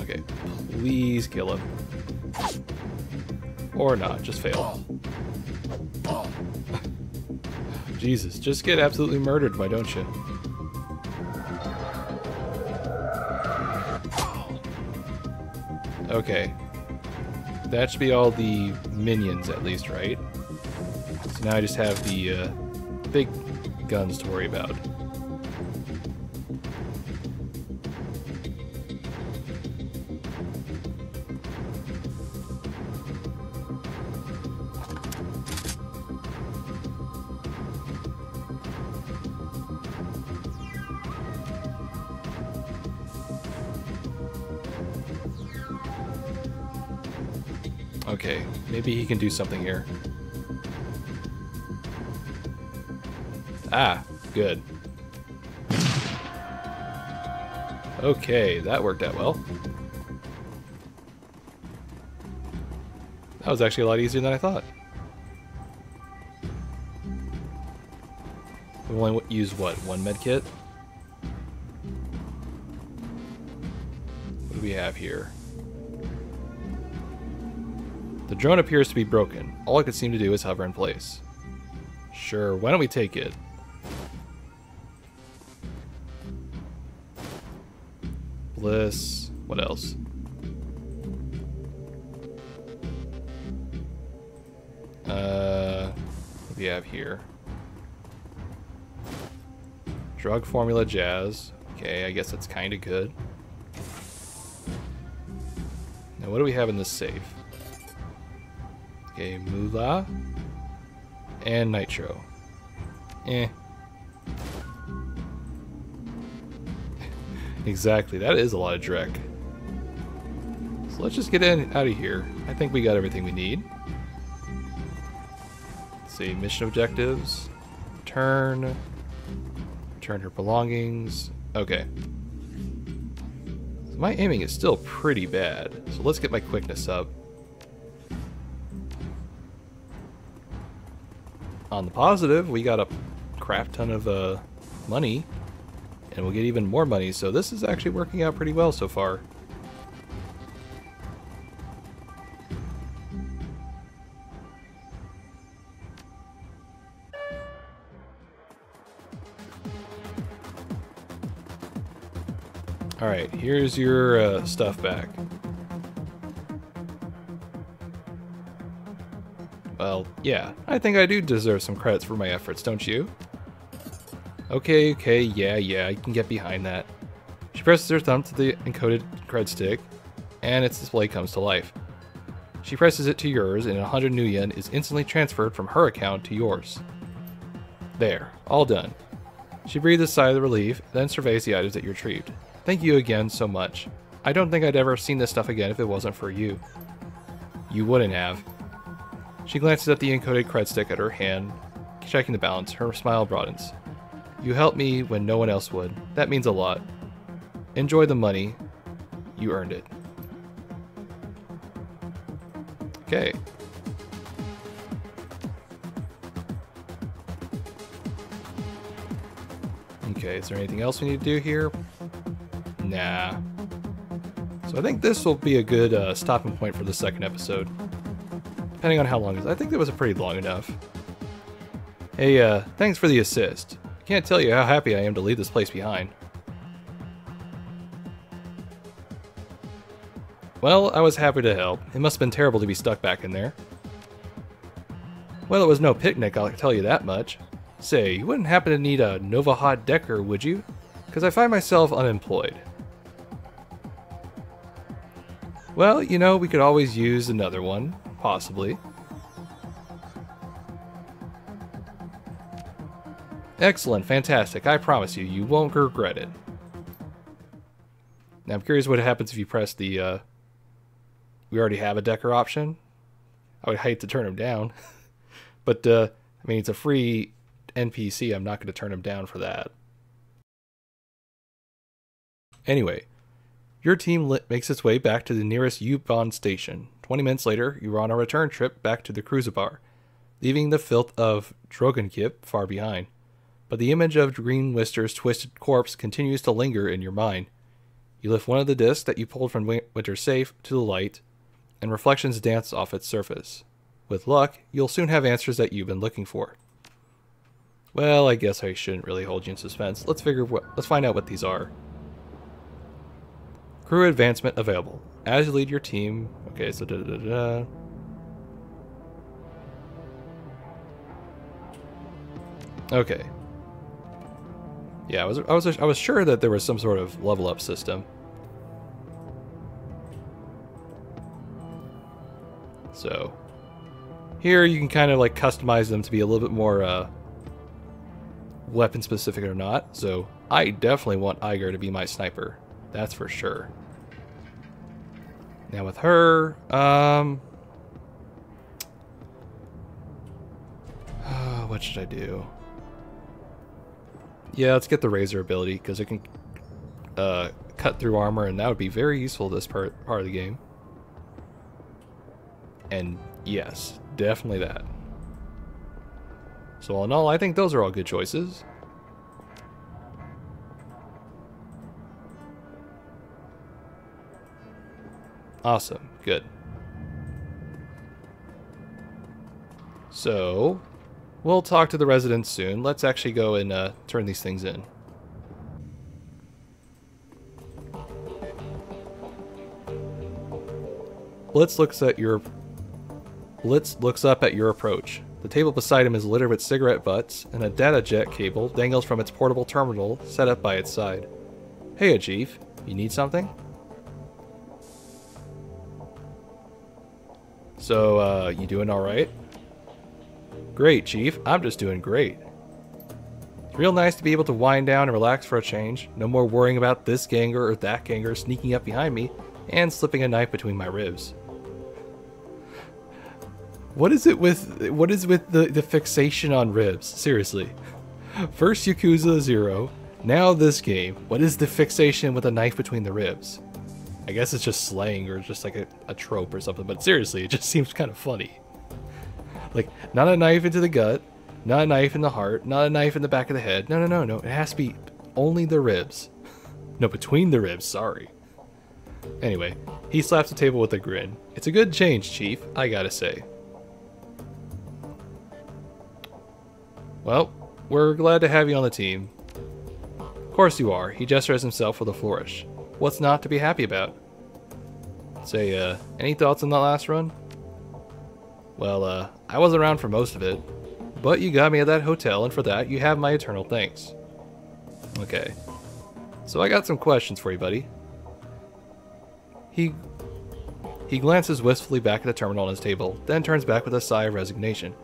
Okay, please kill him. Or not, just fail. Jesus, just get absolutely murdered, why don't you? Okay. That should be all the minions at least, right? So now I just have the big guns to worry about. Okay, maybe he can do something here. Ah, good. Okay, that worked out well. That was actually a lot easier than I thought. We only used, what, one med kit? What do we have here? The drone appears to be broken. All I could seem to do is hover in place. Sure, why don't we take it? Bliss. What else? What do we have here? Drug formula jazz. Okay, I guess that's kind of good. Now what do we have in this safe? Okay, Moolah and Nitro. Exactly, that is a lot of drek. So let's just get out of here. I think we got everything we need. Let's see, mission objectives. Return her belongings. Okay. So my aiming is still pretty bad, so let's get my quickness up. On the positive, we got a crap ton of money, and we'll get even more money, so this is actually working out pretty well so far. Alright, here's your stuff back. Well, yeah, I think I do deserve some credits for my efforts, don't you? Okay, yeah, I can get behind that. She presses her thumb to the encoded cred stick, and its display comes to life. She presses it to yours, and 100 new yen is instantly transferred from her account to yours. There, all done. She breathes a sigh of relief, then surveys the items that you retrieved. Thank you again so much. I don't think I'd ever seen this stuff again if it wasn't for you. You wouldn't have. She glances at the encoded cred stick at her hand, checking the balance. Her smile broadens. You helped me when no one else would. That means a lot. Enjoy the money. You earned it. Okay. Okay, is there anything else we need to do here? Nah. So I think this will be a good stopping point for the second episode. Depending on how long it is. I think that was pretty long enough. Hey, thanks for the assist. Can't tell you how happy I am to leave this place behind. Well, I was happy to help. It must have been terrible to be stuck back in there. Well, it was no picnic, I'll tell you that much. Say, you wouldn't happen to need a Nova Hot Decker, would you? Because I find myself unemployed. Well, you know, we could always use another one, possibly. Excellent, fantastic. I promise you, you won't regret it. Now I'm curious what happens if you press the, we already have a decker option. I would hate to turn him down. But, I mean, it's a free NPC. I'm not going to turn him down for that. Anyway, your team makes its way back to the nearest U-Bahn station. 20 minutes later, you are on a return trip back to the cruiser bar, leaving the filth of Dragonfall far behind. But the image of Green Wister's twisted corpse continues to linger in your mind. You lift one of the discs that you pulled from Winter's safe to the light, and reflections dance off its surface. With luck, you'll soon have answers that you've been looking for. Well, I guess I shouldn't really hold you in suspense. Let's find out what these are. Crew advancement available. As you lead your team... Okay, so Okay. Yeah, I was sure that there was some sort of level up system. So here you can kind of like customize them to be a little bit more weapon specific or not. So I definitely want Iger to be my sniper. That's for sure. Now with her, what should I do? Yeah, let's get the razor ability because it can cut through armor, and that would be very useful this part of the game. And yes, definitely that. So all in all, I think those are all good choices. Awesome, good. So, we'll talk to the residents soon. Let's actually go and turn these things in. Blitz looks up at your approach. The table beside him is littered with cigarette butts, and a data jet cable dangles from its portable terminal set up by its side. Hey, Chief, you need something? So, you doing alright? Great, Chief. I'm just doing great. It's real nice to be able to wind down and relax for a change. No more worrying about this ganger or that ganger sneaking up behind me and slipping a knife between my ribs. What is with the fixation on ribs? Seriously. First Yakuza 0, now this game. What is the fixation with a knife between the ribs? I guess it's just slang or just like a trope or something, but seriously, it just seems kind of funny. Like, not a knife into the gut, not a knife in the heart, not a knife in the back of the head. No, no, no, no. It has to be only the ribs. No, between the ribs, sorry. Anyway, he slaps the table with a grin. It's a good change, Chief, I gotta say. Well, we're glad to have you on the team. Of course you are. He gestures himself with a flourish. What's not to be happy about? Say, any thoughts on that last run? Well, I was around for most of it, but you got me at that hotel, and for that, you have my eternal thanks. Okay. So I got some questions for you, buddy. He glances wistfully back at the terminal on his table, then turns back with a sigh of resignation.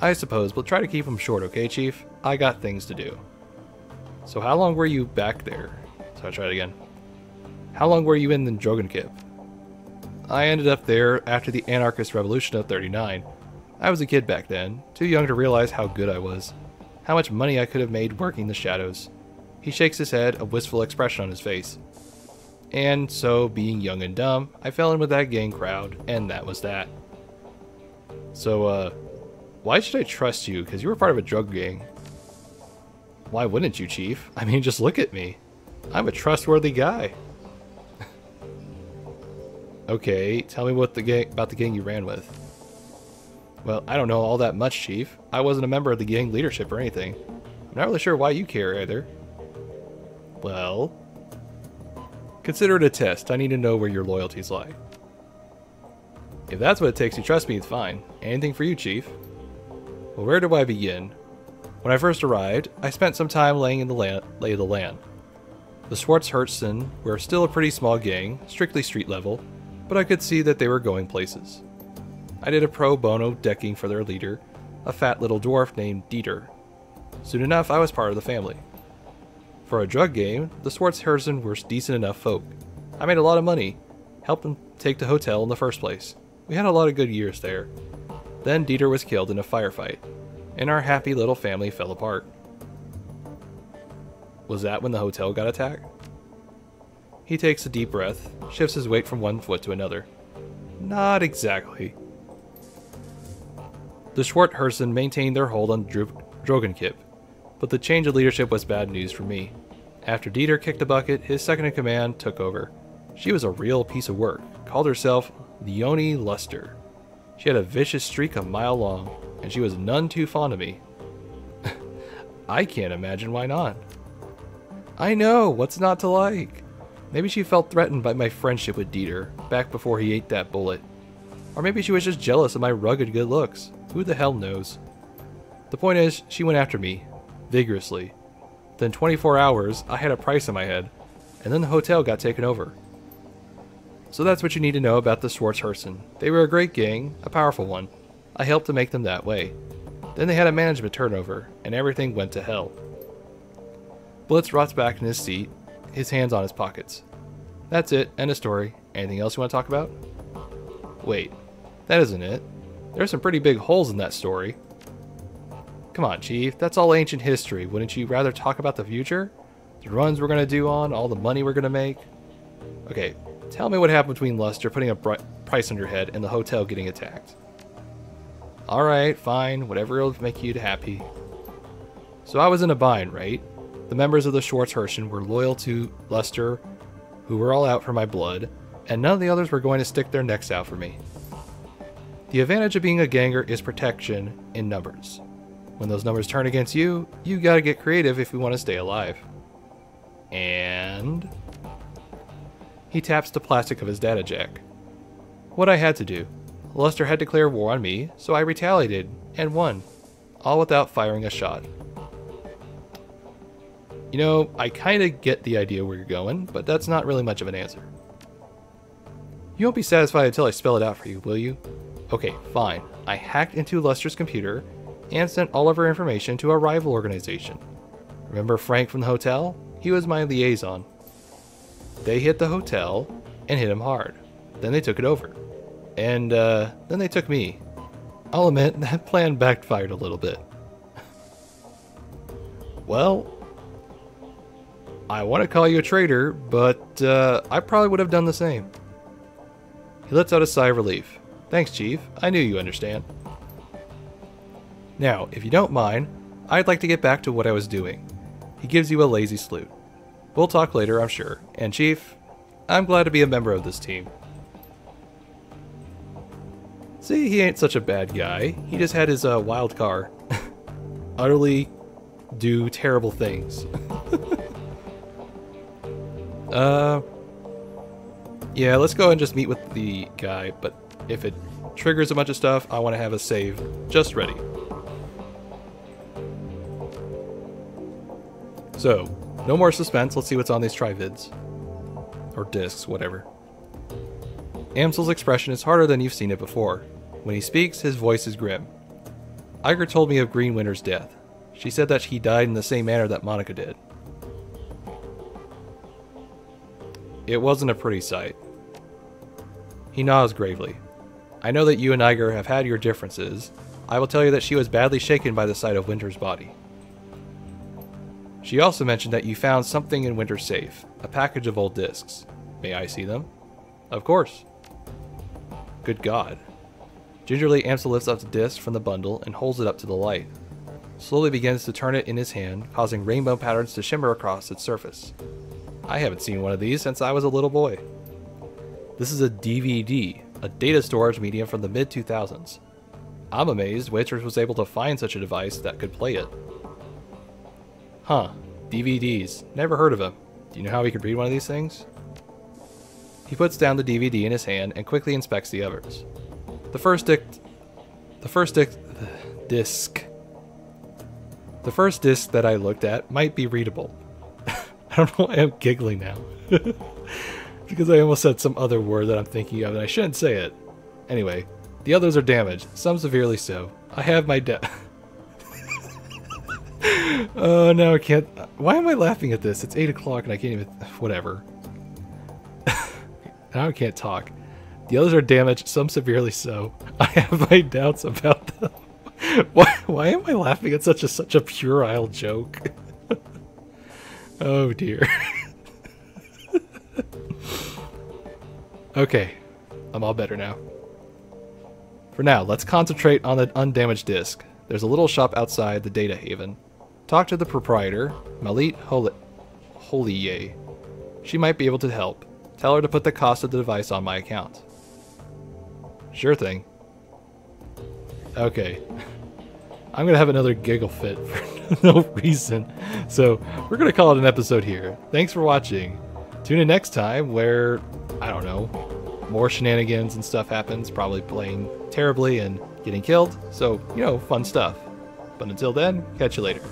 I suppose we'll try to keep them short, okay, Chief? I got things to do. So how long were you back there? So I try it again. How long were you in the Dragonfall? I ended up there after the anarchist revolution of 39. I was a kid back then, too young to realize how good I was, how much money I could have made working the shadows. He shakes his head, a wistful expression on his face. And so, being young and dumb, I fell in with that gang crowd, and that was that. So, why should I trust you? Because you were part of a drug gang. Why wouldn't you, Chief? I mean, just look at me. I'm a trustworthy guy. Okay, tell me about the gang you ran with. Well, I don't know all that much, Chief. I wasn't a member of the gang leadership or anything. I'm not really sure why you care either. Well, consider it a test. I need to know where your loyalties lie. If that's what it takes to trust me, it's fine. Anything for you, Chief. Well, where do I begin? When I first arrived, I spent some time laying in the lay of the land. The Schwartz-Hertzen were still a pretty small gang, strictly street level. but I could see that they were going places. I did a pro bono decking for their leader, a fat little dwarf named Dieter. Soon enough, I was part of the family. For a drug game, the Schwartzherzen were decent enough folk. I made a lot of money, helped them take the hotel in the first place. We had a lot of good years there. Then Dieter was killed in a firefight, and our happy little family fell apart. Was that when the hotel got attacked? He takes a deep breath, shifts his weight from one foot to another. Not exactly. The Schwartzherzen maintained their hold on Drogenkip, but the change of leadership was bad news for me. After Dieter kicked the bucket, his second-in-command took over. She was a real piece of work, called herself Leonie Luster. She had a vicious streak a mile long, and she was none too fond of me. I can't imagine why not. I know, what's not to like? Maybe she felt threatened by my friendship with Dieter, back before he ate that bullet. Or maybe she was just jealous of my rugged good looks. Who the hell knows? The point is, she went after me, vigorously. Within 24 hours, I had a price in my head, and then the hotel got taken over. So that's what you need to know about the Schwartzherzen. They were a great gang, a powerful one. I helped to make them that way. Then they had a management turnover, and everything went to hell. Blitz rots back in his seat, his hands on his pockets. That's it, end of story. Anything else you want to talk about? Wait, that isn't it. There's some pretty big holes in that story. Come on, Chief, that's all ancient history. Wouldn't you rather talk about the future? The runs we're going to do on, all the money we're going to make? Okay, tell me what happened between Luster putting a price on your head and the hotel getting attacked. Alright, fine, whatever will make you happy. So I was in a bind, right? The members of the Schwartzherzen were loyal to Luster, who were all out for my blood, and none of the others were going to stick their necks out for me. The advantage of being a ganger is protection in numbers. When those numbers turn against you, you gotta get creative if you want to stay alive. And he taps the plastic of his data jack. What I had to do. Luster had declared war on me, so I retaliated and won, all without firing a shot. You know, I kinda get the idea where you're going, but that's not really much of an answer. You won't be satisfied until I spell it out for you, will you? Okay, fine. I hacked into Luster's computer and sent all of her information to a rival organization. Remember Frank from the hotel? He was my liaison. They hit the hotel and hit him hard. Then they took it over. And then they took me. I'll admit, that plan backfired a little bit. Well, I want to call you a traitor, but I probably would have done the same. He lets out a sigh of relief. Thanks, Chief. I knew you understand. Now, if you don't mind, I'd like to get back to what I was doing. He gives you a lazy salute. We'll talk later, I'm sure. And Chief, I'm glad to be a member of this team. See, he ain't such a bad guy. He just had his wild car utterly do terrible things. Yeah, let's go and just meet with the guy, but if it triggers a bunch of stuff, I want to have a save just ready. So, no more suspense, let's see what's on these trivids. Or discs, whatever. Amsel's expression is harder than you've seen it before. When he speaks, his voice is grim. Iger told me of Green Winter's death. She said that he died in the same manner that Monica did. It wasn't a pretty sight. He nods gravely. I know that you and Iger have had your differences. I will tell you that she was badly shaken by the sight of Winter's body. She also mentioned that you found something in Winter's safe, a package of old discs. May I see them? Of course. Good God. Gingerly, Amsel lifts up the disc from the bundle and holds it up to the light. Slowly begins to turn it in his hand, causing rainbow patterns to shimmer across its surface. I haven't seen one of these since I was a little boy. This is a DVD, a data storage medium from the mid-2000s. I'm amazed Waitress was able to find such a device that could play it. Huh, DVDs. Never heard of them. Do you know how we could read one of these things? He puts down the DVD in his hand and quickly inspects the others. The first disc that I looked at might be readable. I don't know why I'm giggling now. Because I almost said some other word that I'm thinking of, and I shouldn't say it. Anyway, the others are damaged, some severely so. I have my Oh, no, I can't. Why am I laughing at this? It's 8 o'clock and I can't even. Whatever. Now I can't talk. The others are damaged, some severely so. I have my doubts about them. Why am I laughing at such a puerile joke? Oh dear. Okay, I'm all better now. For now, let's concentrate on the undamaged disc. There's a little shop outside the data haven. Talk to the proprietor, Malit Holiye. She might be able to help. Tell her to put the cost of the device on my account. Sure thing. Okay. I'm going to have another giggle fit for no reason. So we're going to call it an episode here. Thanks for watching. Tune in next time where, I don't know, more shenanigans and stuff happens. Probably playing terribly and getting killed. So, you know, fun stuff. But until then, catch you later.